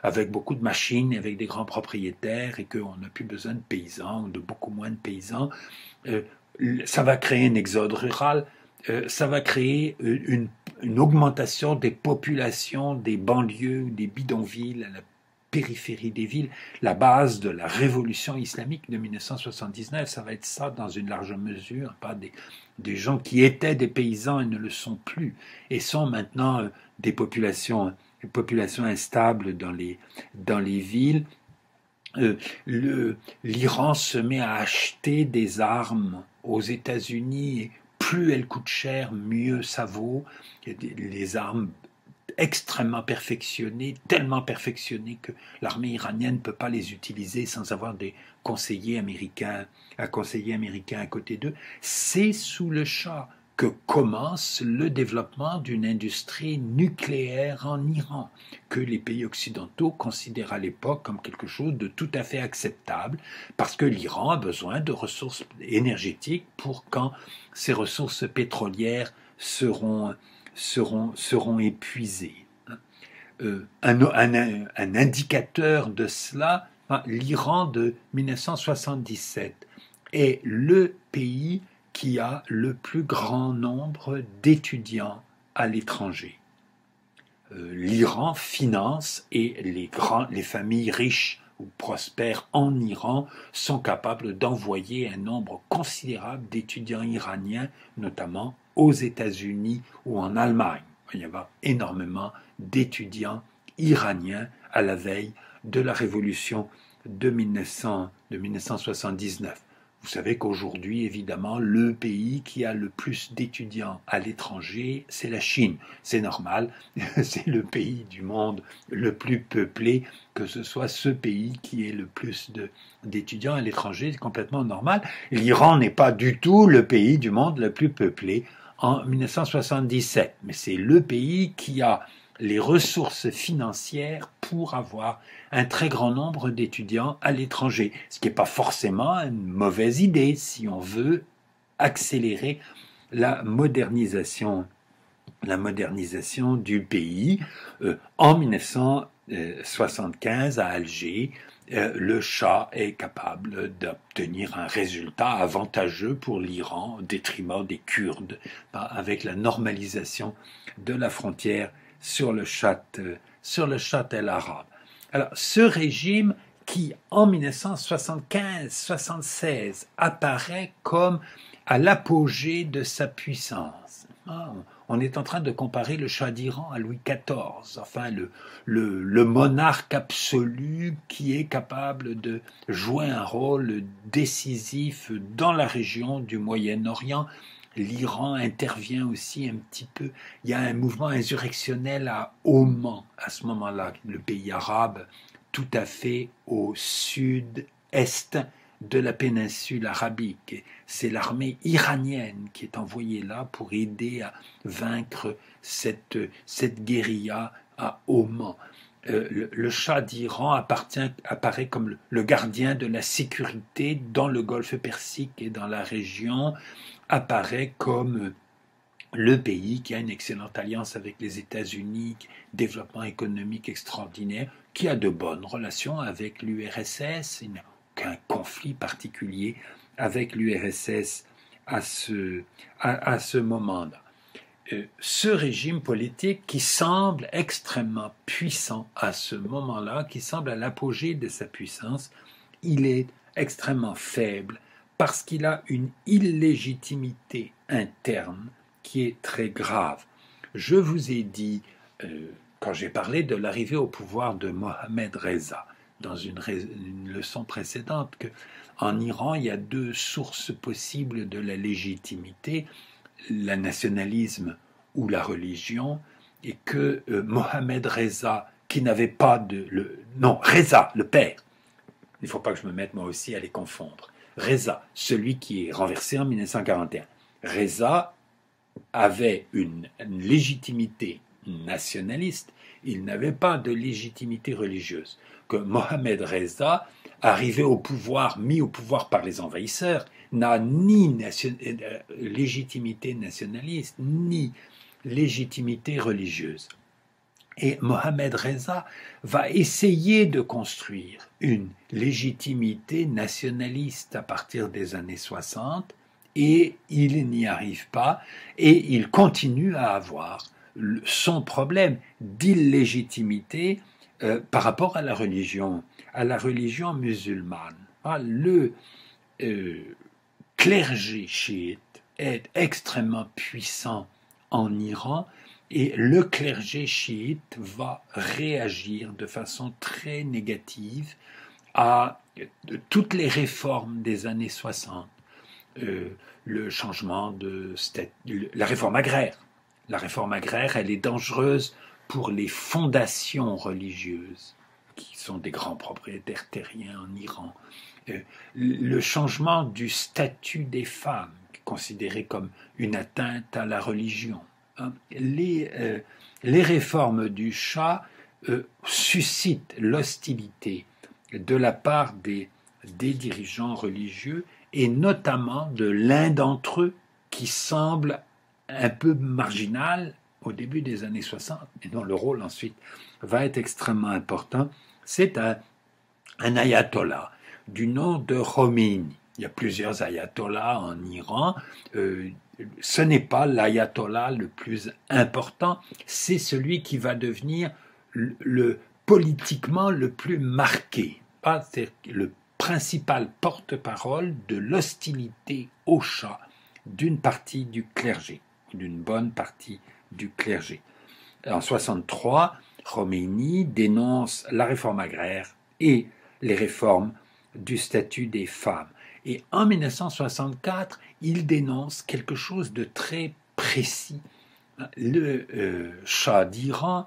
avec beaucoup de machines, avec des grands propriétaires, et qu'on n'a plus besoin de paysans, ou de beaucoup moins de paysans. Ça va créer un exode rural, ça va créer une augmentation des populations des banlieues, des bidonvilles, à la périphérie des villes. La base de la révolution islamique de 1979, ça va être ça dans une large mesure, pas des gens qui étaient des paysans et ne le sont plus, et sont maintenant des populations instables dans les villes. L'Iran se met à acheter des armes aux États-Unis, et plus elles coûtent cher, mieux ça vaut. Les armes extrêmement perfectionnées, tellement perfectionnées que l'armée iranienne ne peut pas les utiliser sans avoir des conseillers américains à côté d'eux. C'est sous le Shah que commence le développement d'une industrie nucléaire en Iran, que les pays occidentaux considèrent à l'époque comme quelque chose de tout à fait acceptable, parce que l'Iran a besoin de ressources énergétiques pour quand ces ressources pétrolières seront épuisées. Un indicateur de cela, l'Iran de 1977 est le pays qui a le plus grand nombre d'étudiants à l'étranger. L'Iran finance, et les familles riches ou prospères en Iran sont capables d'envoyer un nombre considérable d'étudiants iraniens, notamment aux États-Unis ou en Allemagne. Il y avait énormément d'étudiants iraniens à la veille de la révolution de 1979. Vous savez qu'aujourd'hui, évidemment, le pays qui a le plus d'étudiants à l'étranger, c'est la Chine. C'est normal, c'est le pays du monde le plus peuplé, que ce soit ce pays qui ait le plus d'étudiants à l'étranger, c'est complètement normal. L'Iran n'est pas du tout le pays du monde le plus peuplé en 1977, mais c'est le pays qui a les ressources financières pour avoir un très grand nombre d'étudiants à l'étranger, ce qui n'est pas forcément une mauvaise idée si on veut accélérer la modernisation du pays. En 1975, à Alger, le Shah est capable d'obtenir un résultat avantageux pour l'Iran au détriment des Kurdes, avec la normalisation de la frontière sur le Chat el-Arabe. Alors, ce régime qui, en 1975-76, apparaît comme à l'apogée de sa puissance. On est en train de comparer le Shah d'Iran à Louis XIV, enfin le monarque absolu qui est capable de jouer un rôle décisif dans la région du Moyen-Orient. L'Iran intervient aussi un petit peu. Il y a un mouvement insurrectionnel à Oman à ce moment-là, le pays arabe tout à fait au sud-est de la péninsule arabique. C'est l'armée iranienne qui est envoyée là pour aider à vaincre cette guérilla à Oman. Le Shah d'Iran apparaît comme le gardien de la sécurité dans le Golfe Persique et dans la région, apparaît comme le pays qui a une excellente alliance avec les États-Unis, développement économique extraordinaire, qui a de bonnes relations avec l'URSS, il n'y a aucun conflit particulier avec l'URSS à ce moment-là. Ce régime politique qui semble extrêmement puissant à ce moment-là, qui semble à l'apogée de sa puissance, il est extrêmement faible parce qu'il a une illégitimité interne qui est très grave. Je vous ai dit, quand j'ai parlé de l'arrivée au pouvoir de Mohammad Reza, dans une leçon précédente, qu'en Iran, il y a deux sources possibles de la légitimité, le nationalisme ou la religion, et que Mohammad Reza, qui n'avait pas Reza, le père, il ne faut pas que je me mette moi aussi à les confondre, Reza, celui qui est renversé en 1941, Reza avait une légitimité nationaliste, il n'avait pas de légitimité religieuse. Que Mohammad Reza, arrivé au pouvoir, mis au pouvoir par les envahisseurs, n'a ni légitimité nationaliste, ni légitimité religieuse. Et Mohammad Reza va essayer de construire une légitimité nationaliste à partir des années 60, et il n'y arrive pas, et il continue à avoir son problème d'illégitimité par rapport à la religion musulmane. Le clergé chiite est extrêmement puissant en Iran, et le clergé chiite va réagir de façon très négative à toutes les réformes des années 60. Le changement la réforme agraire. La réforme agraire, elle est dangereuse pour les fondations religieuses, qui sont des grands propriétaires terriens en Iran. Le changement du statut des femmes, considéré comme une atteinte à la religion. Les réformes du Shah suscitent l'hostilité de la part des dirigeants religieux, et notamment de l'un d'entre eux qui semble un peu marginal au début des années 60, et dont le rôle ensuite va être extrêmement important. C'est un ayatollah du nom de Khomeini. Il y a plusieurs ayatollahs en Iran. Ce n'est pas l'ayatollah le plus important, c'est celui qui va devenir politiquement le plus marqué. C'est le principal porte-parole de l'hostilité au Shah d'une partie du clergé, d'une bonne partie du clergé. En 1963, Khomeini dénonce la réforme agraire et les réformes du statut des femmes. Et en 1964, il dénonce quelque chose de très précis. Le Shah d'Iran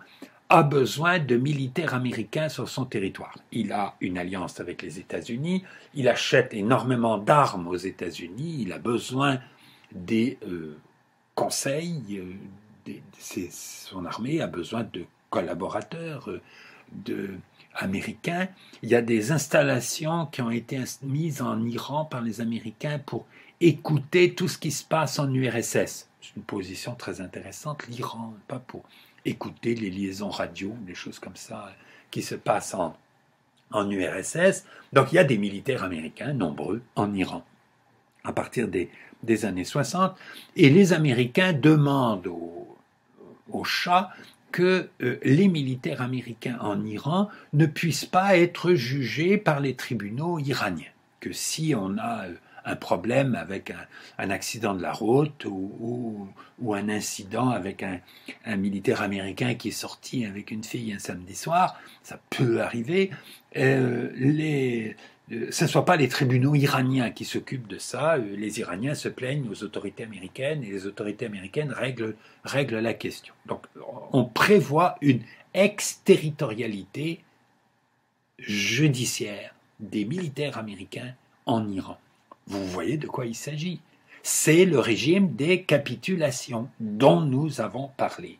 a besoin de militaires américains sur son territoire. Il a une alliance avec les États-Unis, il achète énormément d'armes aux États-Unis, il a besoin des conseils, son armée a besoin de collaborateurs américains. Il y a des installations qui ont été mises en Iran par les Américains pour écouter tout ce qui se passe en URSS. C'est une position très intéressante, l'Iran, pas pour écouter les liaisons radio, des choses comme ça qui se passent en URSS. Donc il y a des militaires américains nombreux en Iran à partir des années 60, et les Américains demandent au Shah que les militaires américains en Iran ne puissent pas être jugés par les tribunaux iraniens, que si on a un problème avec un accident de la route ou un incident avec un militaire américain qui est sorti avec une fille un samedi soir, ça peut arriver, ce ne soit pas les tribunaux iraniens qui s'occupent de ça. Les Iraniens se plaignent aux autorités américaines et les autorités américaines règlent la question. Donc on prévoit une exterritorialité judiciaire des militaires américains en Iran. Vous voyez de quoi il s'agit. C'est le régime des capitulations dont nous avons parlé,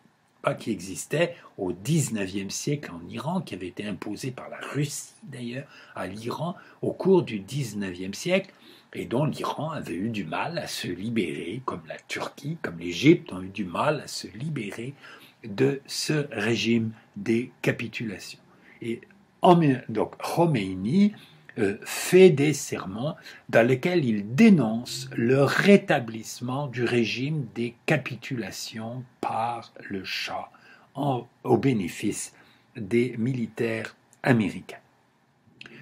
qui existait au XIXe siècle en Iran, qui avait été imposé par la Russie d'ailleurs à l'Iran au cours du XIXe siècle, et dont l'Iran avait eu du mal à se libérer, comme la Turquie, comme l'Égypte ont eu du mal à se libérer de ce régime des capitulations. Et donc Khomeini fait des sermons dans lesquels il dénonce le rétablissement du régime des capitulations par le Shah au bénéfice des militaires américains.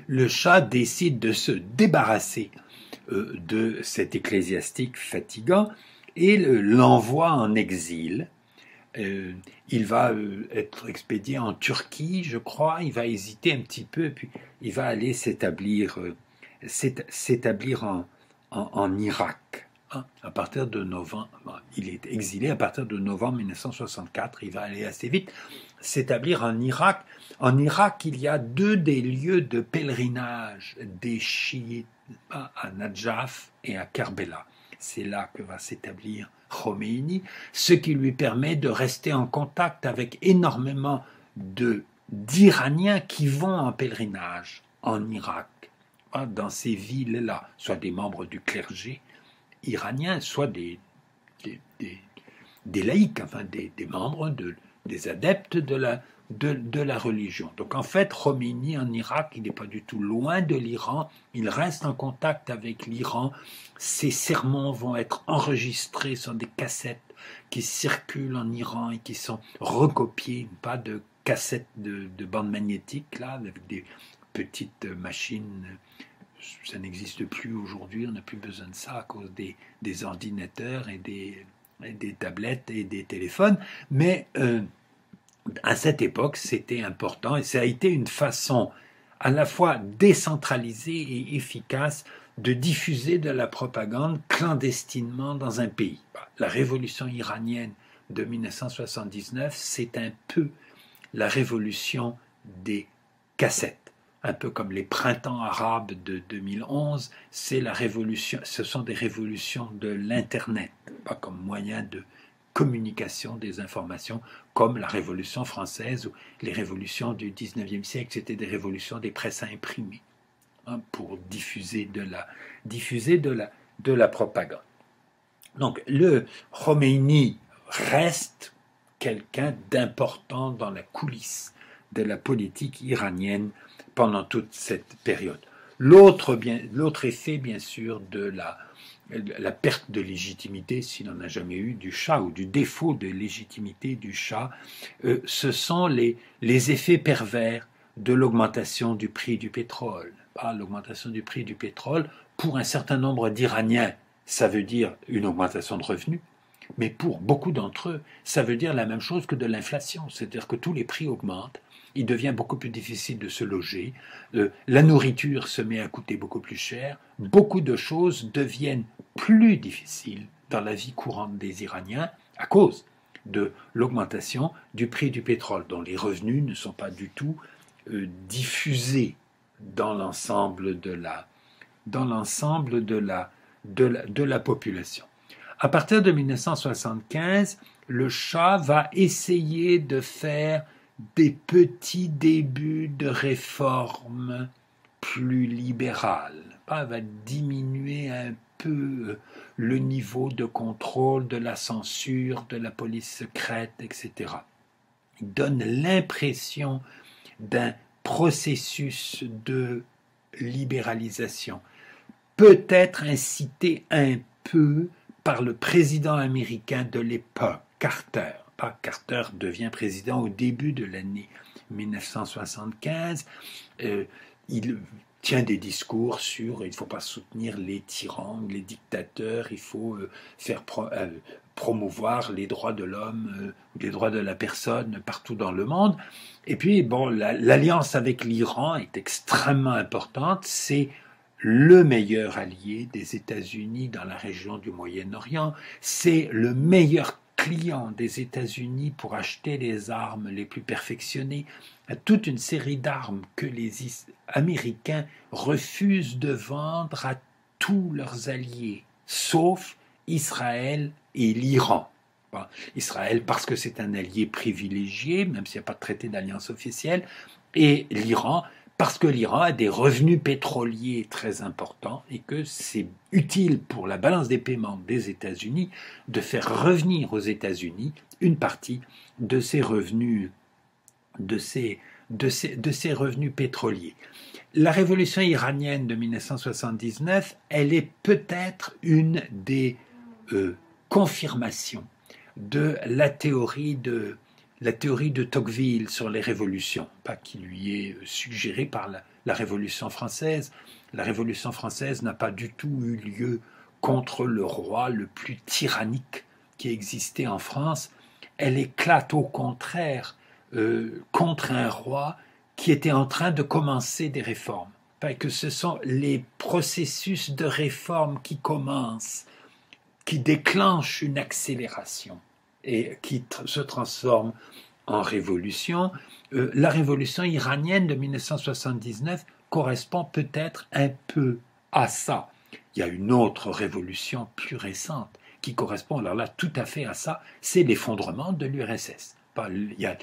Le Shah décide de se débarrasser de cet ecclésiastique fatigant et l'envoie en exil. Il va être expédié en Turquie, je crois. Il va hésiter un petit peu, puis il va aller s'établir en Irak. À partir de novembre, il est exilé à partir de novembre 1964. Il va aller assez vite s'établir en Irak. En Irak, il y a deux des lieux de pèlerinage des chiites, à Najaf et à Karbala. C'est là que va s'établir Khomeini, ce qui lui permet de rester en contact avec énormément d'Iraniens qui vont en pèlerinage en Irak, dans ces villes-là, soit des membres du clergé iranien, soit des laïcs, enfin des membres, des adeptes de la religion. Donc en fait, Khomeini en Irak, il n'est pas du tout loin de l'Iran, il reste en contact avec l'Iran, ses sermons vont être enregistrés sur des cassettes qui circulent en Iran et qui sont recopiées, pas de cassettes de bande magnétique, là, avec des petites machines, ça n'existe plus aujourd'hui, on n'a plus besoin de ça à cause des ordinateurs et des tablettes et des téléphones, mais à cette époque, c'était important et ça a été une façon à la fois décentralisée et efficace de diffuser de la propagande clandestinement dans un pays. La révolution iranienne de 1979, c'est un peu la révolution des cassettes. Un peu comme les printemps arabes de 2011, c'est la révolution, ce sont des révolutions de l'Internet, pas comme moyen de communication des informations, comme la Révolution française ou les révolutions du 19e siècle, c'était des révolutions des presses à imprimer, pour diffuser de la propagande. Donc le Khomeini reste quelqu'un d'important dans la coulisse de la politique iranienne pendant toute cette période. L'autre effet, bien sûr, de la perte de légitimité, s'il n'en a jamais eu, du Shah, ou du défaut de légitimité du Shah, ce sont les effets pervers de l'augmentation du prix du pétrole. L'augmentation du prix du pétrole, pour un certain nombre d'Iraniens, ça veut dire une augmentation de revenus, mais pour beaucoup d'entre eux, ça veut dire la même chose que de l'inflation, c'est-à-dire que tous les prix augmentent, il devient beaucoup plus difficile de se loger, la nourriture se met à coûter beaucoup plus cher, beaucoup de choses deviennent plus difficiles dans la vie courante des Iraniens à cause de l'augmentation du prix du pétrole, dont les revenus ne sont pas du tout diffusés dans l'ensemble de la population. À partir de 1975, le Shah va essayer de faire des petits débuts de réformes plus libérales. Il va diminuer un peu le niveau de contrôle de la censure, de la police secrète, etc. Il donne l'impression d'un processus de libéralisation, peut-être incité un peu par le président américain de l'époque, Carter. Carter devient président au début de l'année 1975. Il tient des discours sur il ne faut pas soutenir les tyrans, les dictateurs, il faut faire promouvoir les droits de l'homme, les droits de la personne partout dans le monde. Et puis, bon, l'alliance avec l'Iran est extrêmement importante. C'est le meilleur allié des États-Unis dans la région du Moyen-Orient. C'est le meilleur client des États-Unis pour acheter les armes les plus perfectionnées. Toute une série d'armes que les Américains refusent de vendre à tous leurs alliés, sauf Israël et l'Iran. Israël parce que c'est un allié privilégié, même s'il n'y a pas de traité d'alliance officielle, et l'Iran parce que l'Iran a des revenus pétroliers très importants et que c'est utile pour la balance des paiements des États-Unis de faire revenir aux États-Unis une partie de ces revenus, de ces revenus pétroliers. La révolution iranienne de 1979, elle est peut-être une des confirmations de la théorie de Tocqueville sur les révolutions, pas qui lui est suggérée par la Révolution française. La Révolution française n'a pas du tout eu lieu contre le roi le plus tyrannique qui existait en France. Elle éclate au contraire contre un roi qui était en train de commencer des réformes. Que ce sont les processus de réforme qui commencent, qui déclenchent une accélération et qui se transforme en révolution. La révolution iranienne de 1979 correspond peut-être un peu à ça. Il y a une autre révolution plus récente qui correspond alors là tout à fait à ça, c'est l'effondrement de l'URSS. Il y a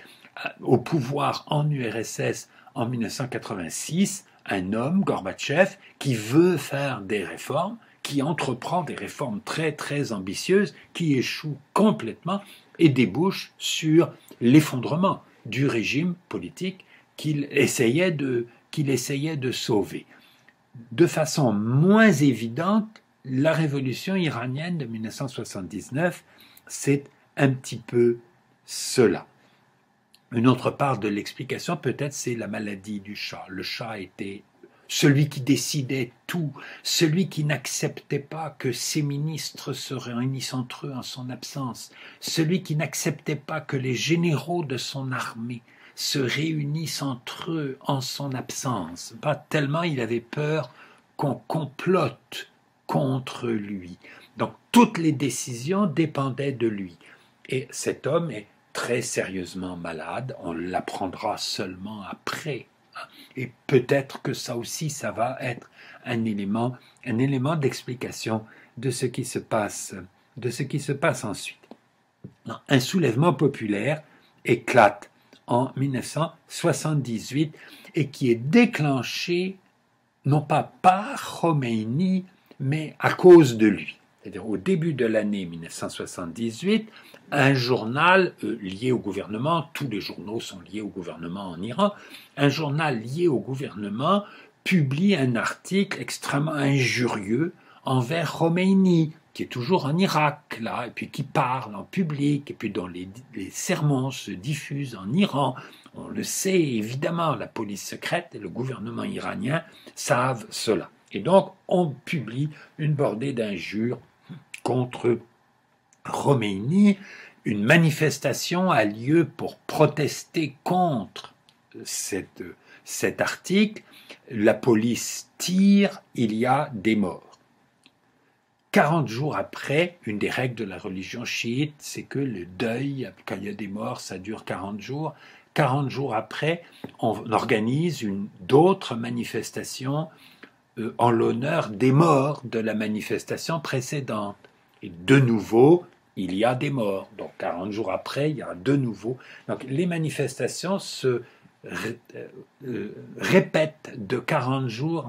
au pouvoir en URSS en 1986 un homme, Gorbatchev, qui veut faire des réformes, qui entreprend des réformes très très ambitieuses, qui échouent complètement et débouchent sur l'effondrement du régime politique qu'il essayait de sauver. De façon moins évidente, la révolution iranienne de 1979, c'est un petit peu cela. Une autre part de l'explication, peut-être, c'est la maladie du Shah. Le Shah était celui qui décidait tout, celui qui n'acceptait pas que ses ministres se réunissent entre eux en son absence, celui qui n'acceptait pas que les généraux de son armée se réunissent entre eux en son absence. Pas tellement il avait peur qu'on complote contre lui. Donc toutes les décisions dépendaient de lui. Et cet homme est très sérieusement malade, on l'apprendra seulement après. Et peut-être que ça aussi, ça va être un élément d'explication de ce qui se passe ensuite. Un soulèvement populaire éclate en 1978 et qui est déclenché non pas par Khomeini, mais à cause de lui. C'est-à-dire au début de l'année 1978, un journal lié au gouvernement, tous les journaux sont liés au gouvernement en Iran, un journal lié au gouvernement publie un article extrêmement injurieux envers Khomeini, qui est toujours en Irak, là, et puis qui parle en public, et puis dont les sermons se diffusent en Iran. On le sait, évidemment, la police secrète et le gouvernement iranien savent cela. Et donc, on publie une bordée d'injures contre Khomeini. Une manifestation a lieu pour protester contre cet article, la police tire, il y a des morts. 40 jours après, une des règles de la religion chiite, c'est que le deuil, quand il y a des morts, ça dure 40 jours. 40 jours après, on organise d'autres manifestations en l'honneur des morts de la manifestation précédente. Et de nouveau, il y a des morts. Donc 40 jours après, il y a de nouveau. Donc les manifestations se répètent de 40 jours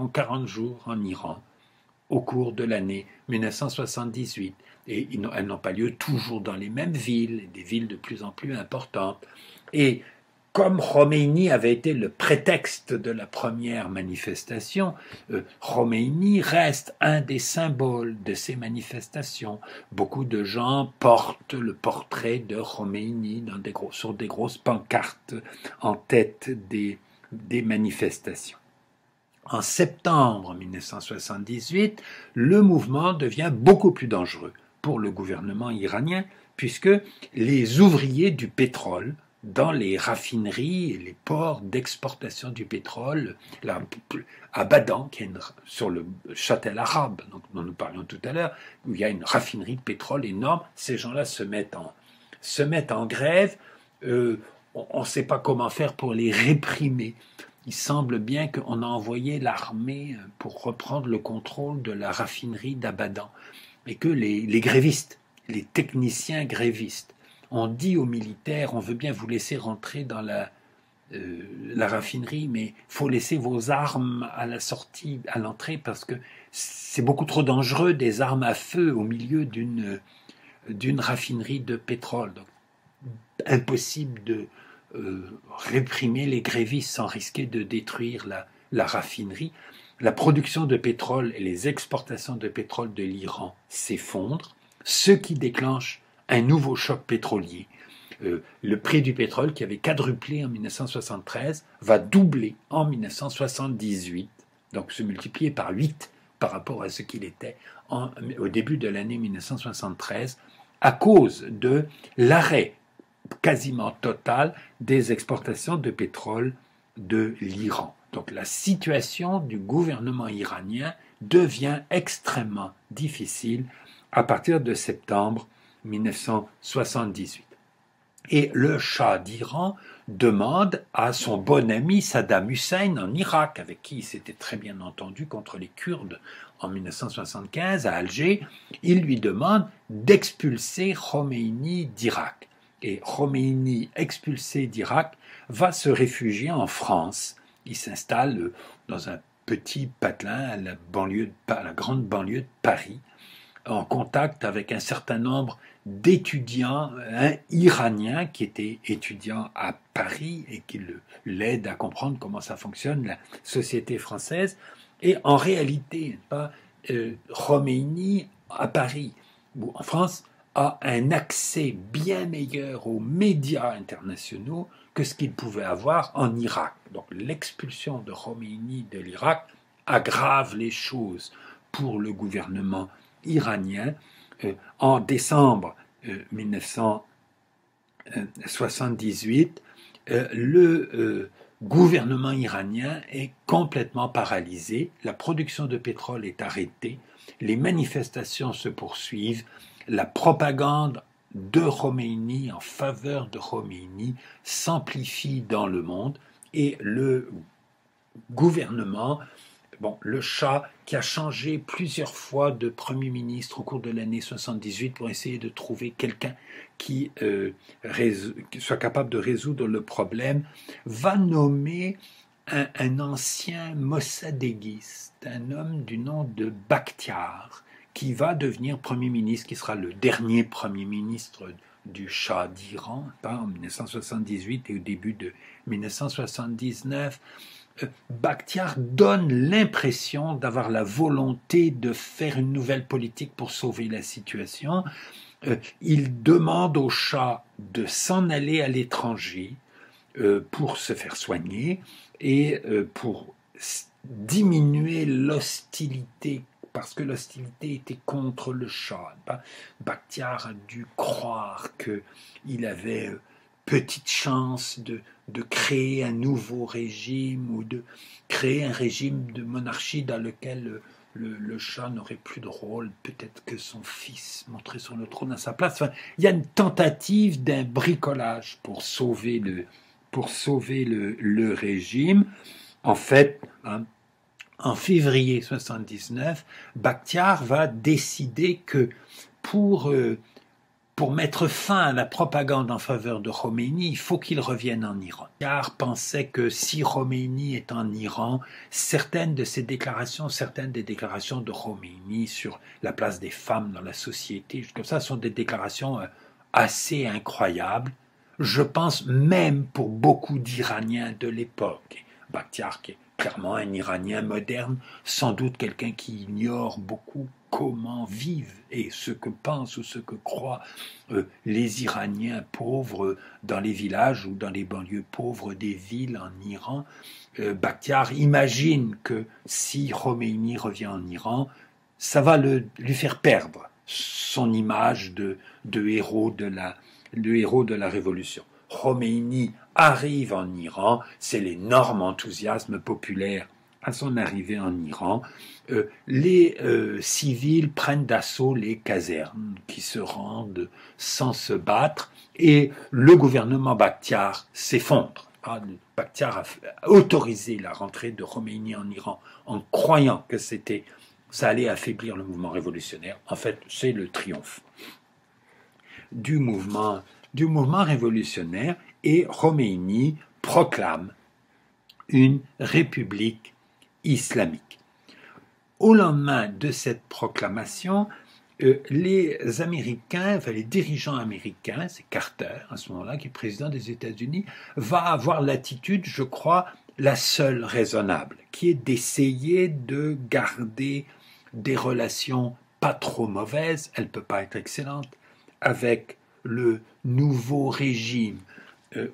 en Iran au cours de l'année 1978. Et elles n'ont pas lieu toujours dans les mêmes villes, des villes de plus en plus importantes. Et comme Khomeini avait été le prétexte de la première manifestation, Khomeini reste un des symboles de ces manifestations. Beaucoup de gens portent le portrait de Khomeini sur des grosses pancartes en tête des manifestations. En septembre 1978, le mouvement devient beaucoup plus dangereux pour le gouvernement iranien, puisque les ouvriers du pétrole dans les raffineries et les ports d'exportation du pétrole, là, à Badan, qui est sur le Châtel arabe, dont nous parlions tout à l'heure, où il y a une raffinerie de pétrole énorme, ces gens-là se mettent en grève. On ne sait pas comment faire pour les réprimer. Il semble bien qu'on a envoyé l'armée pour reprendre le contrôle de la raffinerie d'Abadan, et que les grévistes, les techniciens grévistes, on dit aux militaires, on veut bien vous laisser rentrer dans la raffinerie, mais il faut laisser vos armes à la sortie, à l'entrée, parce que c'est beaucoup trop dangereux, des armes à feu au milieu d'une raffinerie de pétrole. Donc, impossible de réprimer les grévistes sans risquer de détruire la raffinerie. La production de pétrole et les exportations de pétrole de l'Iran s'effondrent, ce qui déclenche un nouveau choc pétrolier. Le prix du pétrole, qui avait quadruplé en 1973, va doubler en 1978, donc se multiplier par 8 par rapport à ce qu'il était au début de l'année 1973, à cause de l'arrêt quasiment total des exportations de pétrole de l'Iran. Donc la situation du gouvernement iranien devient extrêmement difficile à partir de septembre 1978. Et le Shah d'Iran demande à son bon ami Saddam Hussein en Irak, avec qui il s'était très bien entendu contre les Kurdes en 1975 à Alger, il lui demande d'expulser Khomeini d'Irak. Et Khomeini, expulsé d'Irak, va se réfugier en France. Il s'installe dans un petit patelin à la grande banlieue de Paris, en contact avec un certain nombre d'étudiants iraniens qui étaient étudiants à Paris et qui l'aident à comprendre comment ça fonctionne, la société française. Et en réalité, Khomeini à Paris ou en France a un accès bien meilleur aux médias internationaux que ce qu'il pouvait avoir en Irak. Donc l'expulsion de Khomeini de l'Irak aggrave les choses pour le gouvernement iranien. En décembre 1978, le gouvernement iranien est complètement paralysé, la production de pétrole est arrêtée, les manifestations se poursuivent, la propagande de Khomeini en faveur de Khomeini s'amplifie dans le monde et le gouvernement, le Shah, qui a changé plusieurs fois de Premier ministre au cours de l'année 78 pour essayer de trouver quelqu'un qui soit capable de résoudre le problème, va nommer un ancien mossadéguiste, un homme du nom de Bakhtiar, qui va devenir Premier ministre, qui sera le dernier Premier ministre du Shah d'Iran, en 1978 et au début de 1979. Bakhtiar donne l'impression d'avoir la volonté de faire une nouvelle politique pour sauver la situation. Il demande au Shah de s'en aller à l'étranger pour se faire soigner et pour diminuer l'hostilité, parce que l'hostilité était contre le Shah. Bakhtiar a dû croire qu'il avait petite chance de créer un nouveau régime ou de créer un régime de monarchie dans lequel le Shah n'aurait plus de rôle, peut-être que son fils monterait sur le trône à sa place. Enfin, il y a une tentative d'un bricolage pour sauver le régime. En fait, hein, en février 79, Bakhtiar va décider que pour mettre fin à la propagande en faveur de Khomeini, il faut qu'il revienne en Iran. Bakhtiar pensait que si Khomeini est en Iran, certaines des déclarations de Khomeini sur la place des femmes dans la société, comme ça, sont des déclarations assez incroyables. Je pense même pour beaucoup d'Iraniens de l'époque. Bakhtiar, qui est clairement un Iranien moderne, sans doute quelqu'un qui ignore beaucoup comment vivent et ce que pensent ou ce que croient les Iraniens pauvres dans les villages ou dans les banlieues pauvres des villes en Iran. Bakhtiar imagine que si Khomeini revient en Iran, ça va lui faire perdre son image de héros de la révolution. Khomeini arrive en Iran, c'est l'énorme enthousiasme populaire à son arrivée en Iran. Les civils prennent d'assaut les casernes qui se rendent sans se battre et le gouvernement Bakhtiar s'effondre. Bakhtiar a autorisé la rentrée de Khomeini en Iran en croyant que ça allait affaiblir le mouvement révolutionnaire. En fait, c'est le triomphe du mouvement révolutionnaire et Khomeini proclame une république islamique. Au lendemain de cette proclamation, les dirigeants américains, c'est Carter à ce moment-là, qui est président des États-Unis, va avoir l'attitude, je crois, la seule raisonnable, qui est d'essayer de garder des relations pas trop mauvaises, elle ne peut pas être excellente, avec le nouveau régime.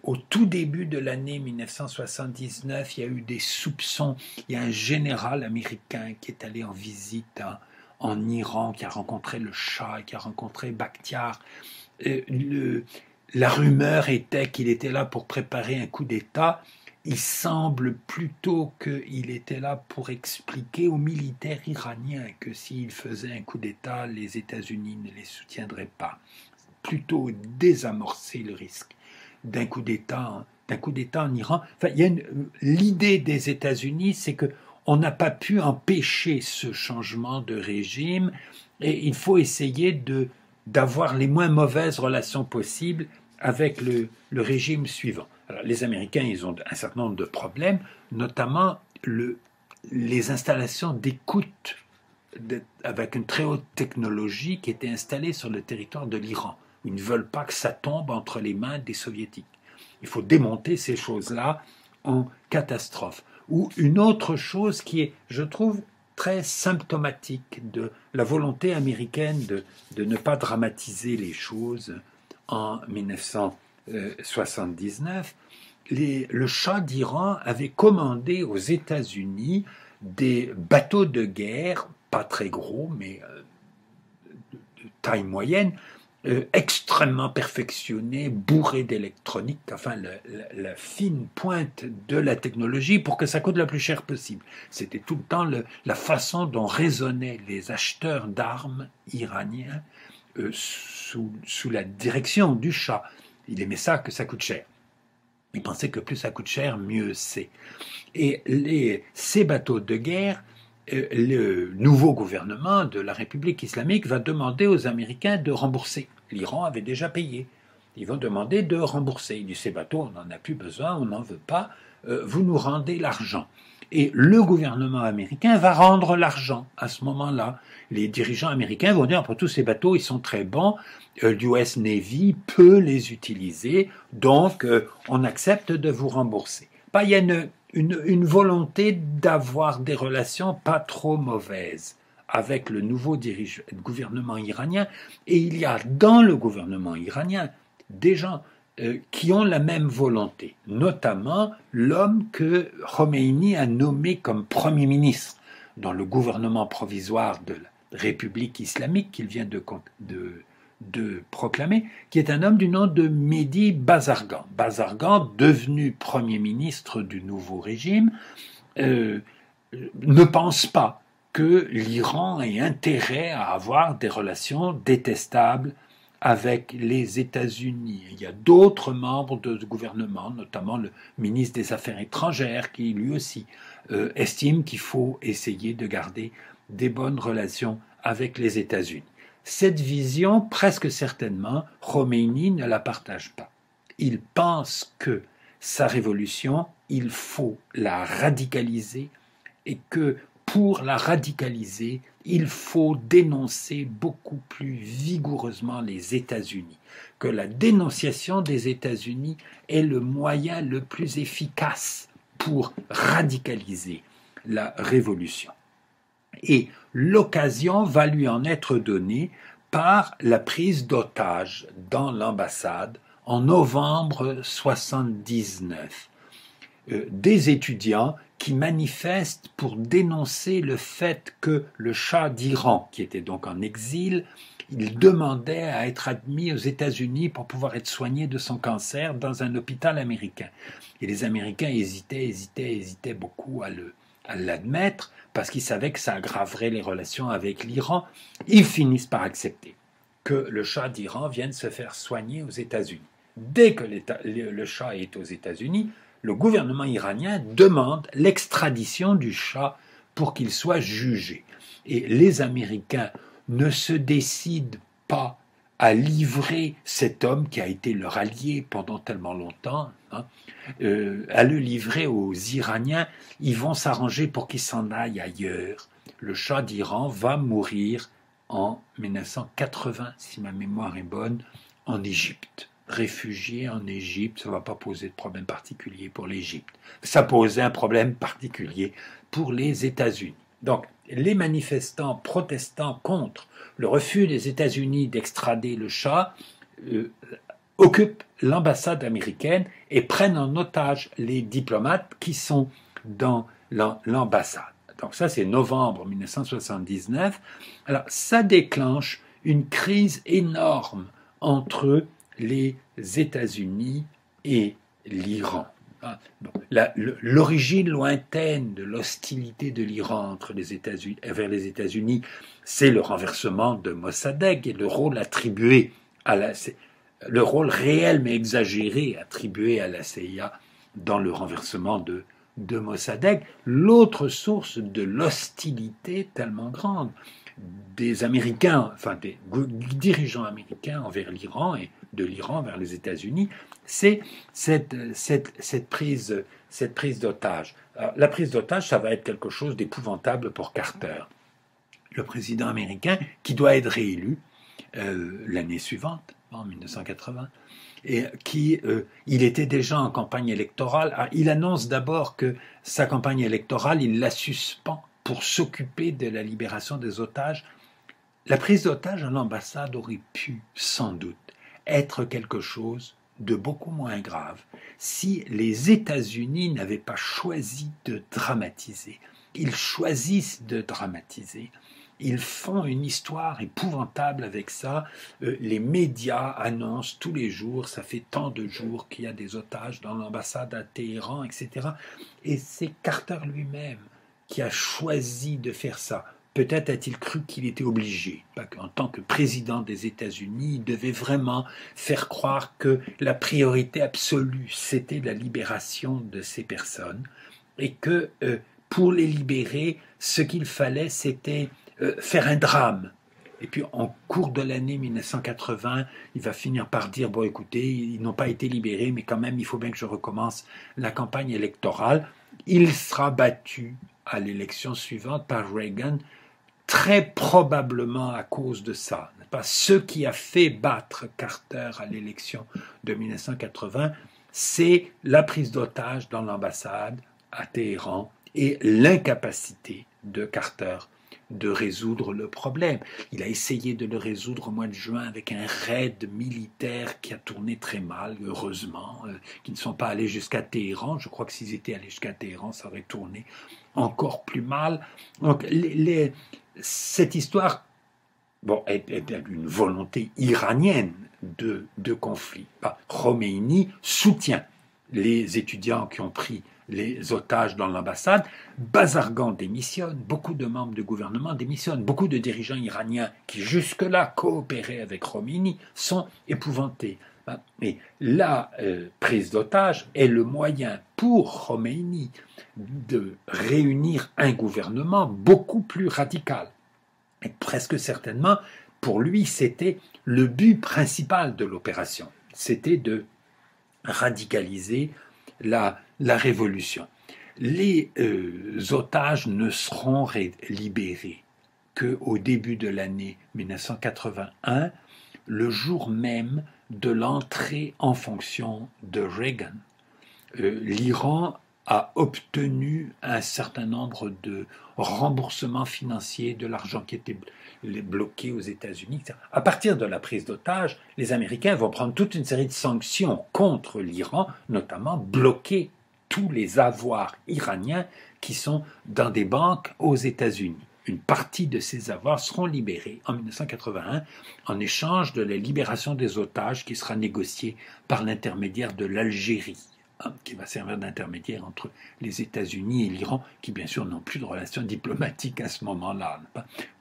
Au tout début de l'année 1979, il y a eu des soupçons. Il y a un général américain qui est allé en visite en Iran, qui a rencontré le Shah, qui a rencontré Bakhtiar. La rumeur était qu'il était là pour préparer un coup d'État. Il semble plutôt qu'il était là pour expliquer aux militaires iraniens que s'il faisait un coup d'État, les États-Unis ne les soutiendraient pas. Plutôt désamorcer le risque d'un coup d'État en Iran. Enfin, l'idée des États-Unis, c'est que on n'a pas pu empêcher ce changement de régime et il faut essayer d'avoir les moins mauvaises relations possibles avec le régime suivant. Alors, les Américains, ils ont un certain nombre de problèmes, notamment les installations d'écoute avec une très haute technologie qui étaient installées sur le territoire de l'Iran. Ils ne veulent pas que ça tombe entre les mains des soviétiques. Il faut démonter ces choses-là en catastrophe. Ou une autre chose qui est, je trouve, très symptomatique de la volonté américaine de ne pas dramatiser les choses en 1979, le Shah d'Iran avait commandé aux États-Unis des bateaux de guerre, pas très gros, mais de taille moyenne, extrêmement perfectionné, bourré d'électronique, enfin la fine pointe de la technologie pour que ça coûte le plus cher possible. C'était tout le temps la façon dont raisonnaient les acheteurs d'armes iraniens sous la direction du Shah. Il aimait ça, que ça coûte cher. Il pensait que plus ça coûte cher, mieux c'est. Et ces bateaux de guerre, le nouveau gouvernement de la République islamique va demander aux Américains de rembourser. L'Iran avait déjà payé. Ils vont demander de rembourser. Il dit, ces bateaux, on n'en a plus besoin, on n'en veut pas, vous nous rendez l'argent. Et le gouvernement américain va rendre l'argent à ce moment-là. Les dirigeants américains vont dire, après tous ces bateaux, ils sont très bons, l'US Navy peut les utiliser, donc on accepte de vous rembourser. Il y a une volonté d'avoir des relations pas trop mauvaises avec le nouveau gouvernement iranien, et il y a dans le gouvernement iranien des gens qui ont la même volonté, notamment l'homme que Khomeini a nommé comme Premier ministre dans le gouvernement provisoire de la République islamique qu'il vient de de proclamer, qui est un homme du nom de Mehdi Bazargan. Bazargan, devenu Premier ministre du nouveau régime, ne pense pas que l'Iran ait intérêt à avoir des relations détestables avec les États-Unis. Il y a d'autres membres de ce gouvernement, notamment le ministre des Affaires étrangères, qui lui aussi estime qu'il faut essayer de garder des bonnes relations avec les États-Unis. Cette vision, presque certainement, Khomeini ne la partage pas. Il pense que sa révolution, il faut la radicaliser et que pour la radicaliser, il faut dénoncer beaucoup plus vigoureusement les États-Unis, que la dénonciation des États-Unis est le moyen le plus efficace pour radicaliser la révolution. Et l'occasion va lui en être donnée par la prise d'otages dans l'ambassade en novembre 1979. Des étudiants qui manifestent pour dénoncer le fait que le Shah d'Iran, qui était donc en exil, il demandait à être admis aux États-Unis pour pouvoir être soigné de son cancer dans un hôpital américain. Et les Américains hésitaient beaucoup à l'admettre parce qu'ils savaient que ça aggraverait les relations avec l'Iran. Ils finissent par accepter que le Shah d'Iran vienne se faire soigner aux États-Unis. Dès que le Shah est aux États-Unis, le gouvernement iranien demande l'extradition du Shah pour qu'il soit jugé. Et les Américains ne se décident pas à livrer cet homme qui a été leur allié pendant tellement longtemps, à le livrer aux Iraniens. Ils vont s'arranger pour qu'il s'en aille ailleurs. Le Shah d'Iran va mourir en 1980, si ma mémoire est bonne, en Égypte. Réfugié en Égypte, ça ne va pas poser de problème particulier pour l'Égypte. Ça posait un problème particulier pour les États-Unis. Donc, les manifestants protestant contre le refus des États-Unis d'extrader le Shah occupent l'ambassade américaine et prennent en otage les diplomates qui sont dans l'ambassade. Donc ça, c'est novembre 1979. Alors, ça déclenche une crise énorme entre les États-Unis et l'Iran. L'origine lointaine de l'hostilité de l'Iran vers les États-Unis, c'est le renversement de Mossadegh et le rôle attribué le rôle réel mais exagéré attribué à la CIA dans le renversement de Mossadegh. L'autre source de l'hostilité tellement grande des Américains, enfin des dirigeants américains envers l'Iran et de l'Iran vers les États-Unis, c'est cette prise d'otage. La prise d'otage, ça va être quelque chose d'épouvantable pour Carter, le président américain qui doit être réélu l'année suivante, en 1980, et il était déjà en campagne électorale. Il annonce d'abord que sa campagne électorale, il la suspend pour s'occuper de la libération des otages. La prise d'otages à l'ambassade aurait pu, sans doute, être quelque chose de beaucoup moins grave si les États-Unis n'avaient pas choisi de dramatiser. Ils choisissent de dramatiser. Ils font une histoire épouvantable avec ça. Les médias annoncent tous les jours, ça fait tant de jours qu'il y a des otages dans l'ambassade à Téhéran, etc. Et c'est Carter lui-même qui a choisi de faire ça. Peut-être a-t-il cru qu'il était obligé. En tant que président des États-Unis, il devait vraiment faire croire que la priorité absolue, c'était la libération de ces personnes. Et que pour les libérer, ce qu'il fallait, c'était faire un drame. Et puis, en cours de l'année 1980, il va finir par dire, bon, écoutez, ils n'ont pas été libérés, mais quand même, il faut bien que je recommence la campagne électorale. Il sera battu à l'élection suivante par Reagan, très probablement à cause de ça. Ce qui a fait battre Carter à l'élection de 1980, c'est la prise d'otage dans l'ambassade à Téhéran et l'incapacité de Carter de résoudre le problème. Il a essayé de le résoudre au mois de juin avec un raid militaire qui a tourné très mal, heureusement, qui ne sont pas allés jusqu'à Téhéran. Je crois que s'ils étaient allés jusqu'à Téhéran, ça aurait tourné encore plus mal. Donc, cette histoire bon, est une volonté iranienne de conflit. Khomeini soutient les étudiants qui ont pris les otages dans l'ambassade. Bazargan démissionne, beaucoup de membres du gouvernement démissionnent, beaucoup de dirigeants iraniens qui jusque-là coopéraient avec Khomeini sont épouvantés. Et la prise d'otage est le moyen pour Khomeini de réunir un gouvernement beaucoup plus radical. Et presque certainement, pour lui, c'était le but principal de l'opération. C'était de radicaliser la révolution. Les otages ne seront libérés qu'au début de l'année 1981, le jour même de l'entrée en fonction de Reagan. L'Iran a obtenu un certain nombre de remboursements financiers de l'argent qui était bloqué aux États-Unis. À partir de la prise d'otages, les Américains vont prendre toute une série de sanctions contre l'Iran, notamment bloquer tous les avoirs iraniens qui sont dans des banques aux États-Unis. Une partie de ces avoirs seront libérés en 1981 en échange de la libération des otages qui sera négociée par l'intermédiaire de l'Algérie, qui va servir d'intermédiaire entre les États-Unis et l'Iran, qui bien sûr n'ont plus de relations diplomatiques à ce moment-là.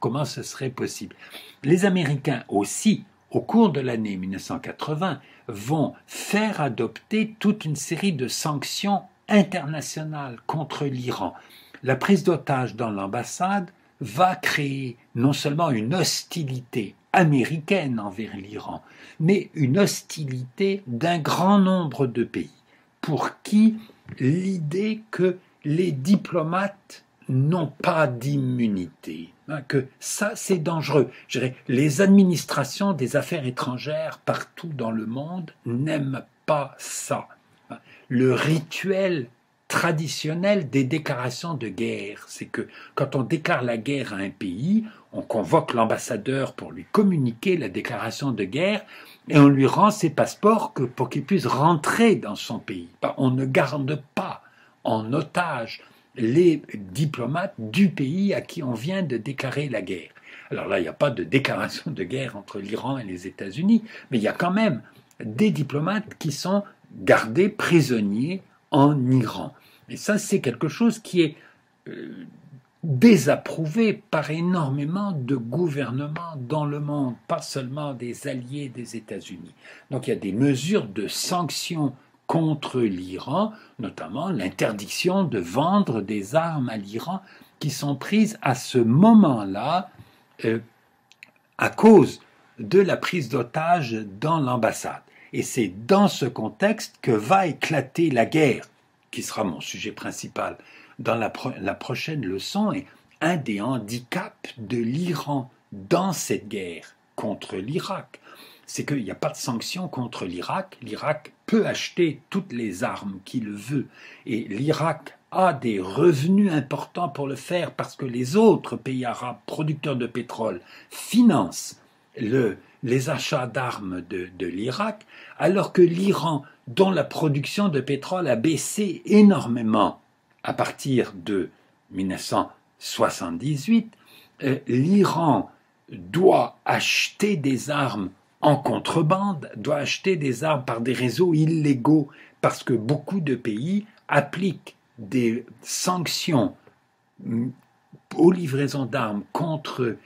Comment ce serait possible? Les Américains aussi, au cours de l'année 1980, vont faire adopter toute une série de sanctions internationales contre l'Iran. La prise d'otages dans l'ambassade va créer non seulement une hostilité américaine envers l'Iran, mais une hostilité d'un grand nombre de pays, pour qui l'idée que les diplomates n'ont pas d'immunité, que ça c'est dangereux. Je dirais, les administrations des affaires étrangères partout dans le monde n'aiment pas ça. Le rituel traditionnel des déclarations de guerre, c'est que quand on déclare la guerre à un pays, on convoque l'ambassadeur pour lui communiquer la déclaration de guerre et on lui rend ses passeports pour qu'il puisse rentrer dans son pays. On ne garde pas en otage les diplomates du pays à qui on vient de déclarer la guerre. Alors là, il n'y a pas de déclaration de guerre entre l'Iran et les États-Unis, mais il y a quand même des diplomates qui sont gardés prisonniers en Iran. Et ça, c'est quelque chose qui est désapprouvé par énormément de gouvernements dans le monde, pas seulement des alliés des États-Unis. Donc il y a des mesures de sanctions contre l'Iran, notamment l'interdiction de vendre des armes à l'Iran, qui sont prises à ce moment-là à cause de la prise d'otages dans l'ambassade. Et c'est dans ce contexte que va éclater la guerre, qui sera mon sujet principal dans la prochaine leçon, et un des handicaps de l'Iran dans cette guerre contre l'Irak, c'est qu'il n'y a pas de sanctions contre l'Irak. L'Irak peut acheter toutes les armes qu'il veut, et l'Irak a des revenus importants pour le faire parce que les autres pays arabes producteurs de pétrole financent les achats d'armes de l'Irak, alors que l'Iran, dont la production de pétrole a baissé énormément à partir de 1978, l'Iran doit acheter des armes en contrebande, doit acheter des armes par des réseaux illégaux, parce que beaucoup de pays appliquent des sanctions aux livraisons d'armes contre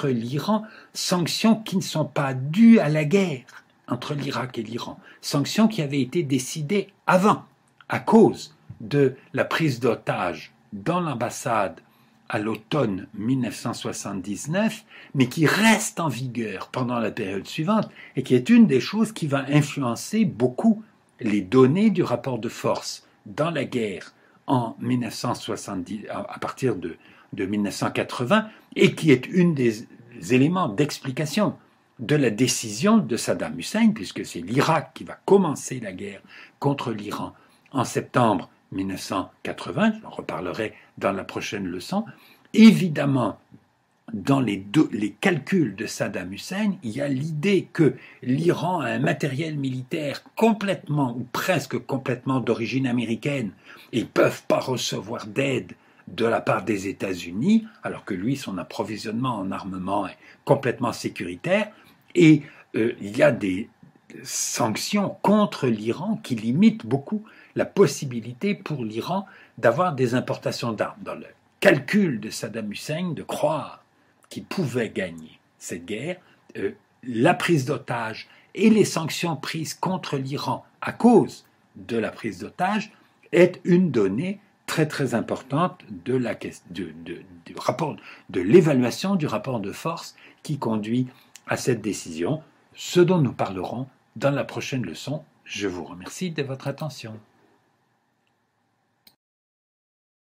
l'Iran, sanctions qui ne sont pas dues à la guerre entre l'Irak et l'Iran, sanctions qui avaient été décidées avant, à cause de la prise d'otages dans l'ambassade à l'automne 1979, mais qui reste en vigueur pendant la période suivante, et qui est une des choses qui va influencer beaucoup les données du rapport de force dans la guerre en 1970, à partir de 1980, et qui est une des éléments d'explication de la décision de Saddam Hussein, puisque c'est l'Irak qui va commencer la guerre contre l'Iran en septembre 1980, j'en reparlerai dans la prochaine leçon. Évidemment, dans les calculs de Saddam Hussein, il y a l'idée que l'Iran a un matériel militaire complètement ou presque complètement d'origine américaine et ils ne peuvent pas recevoir d'aide de la part des États-Unis, alors que lui, son approvisionnement en armement est complètement sécuritaire, et il y a des sanctions contre l'Iran qui limitent beaucoup la possibilité pour l'Iran d'avoir des importations d'armes. Dans le calcul de Saddam Hussein, de croire qu'il pouvait gagner cette guerre, la prise d'otages et les sanctions prises contre l'Iran à cause de la prise d'otages est une donnée très très importante de l'évaluation du rapport de force qui conduit à cette décision, ce dont nous parlerons dans la prochaine leçon. Je vous remercie de votre attention.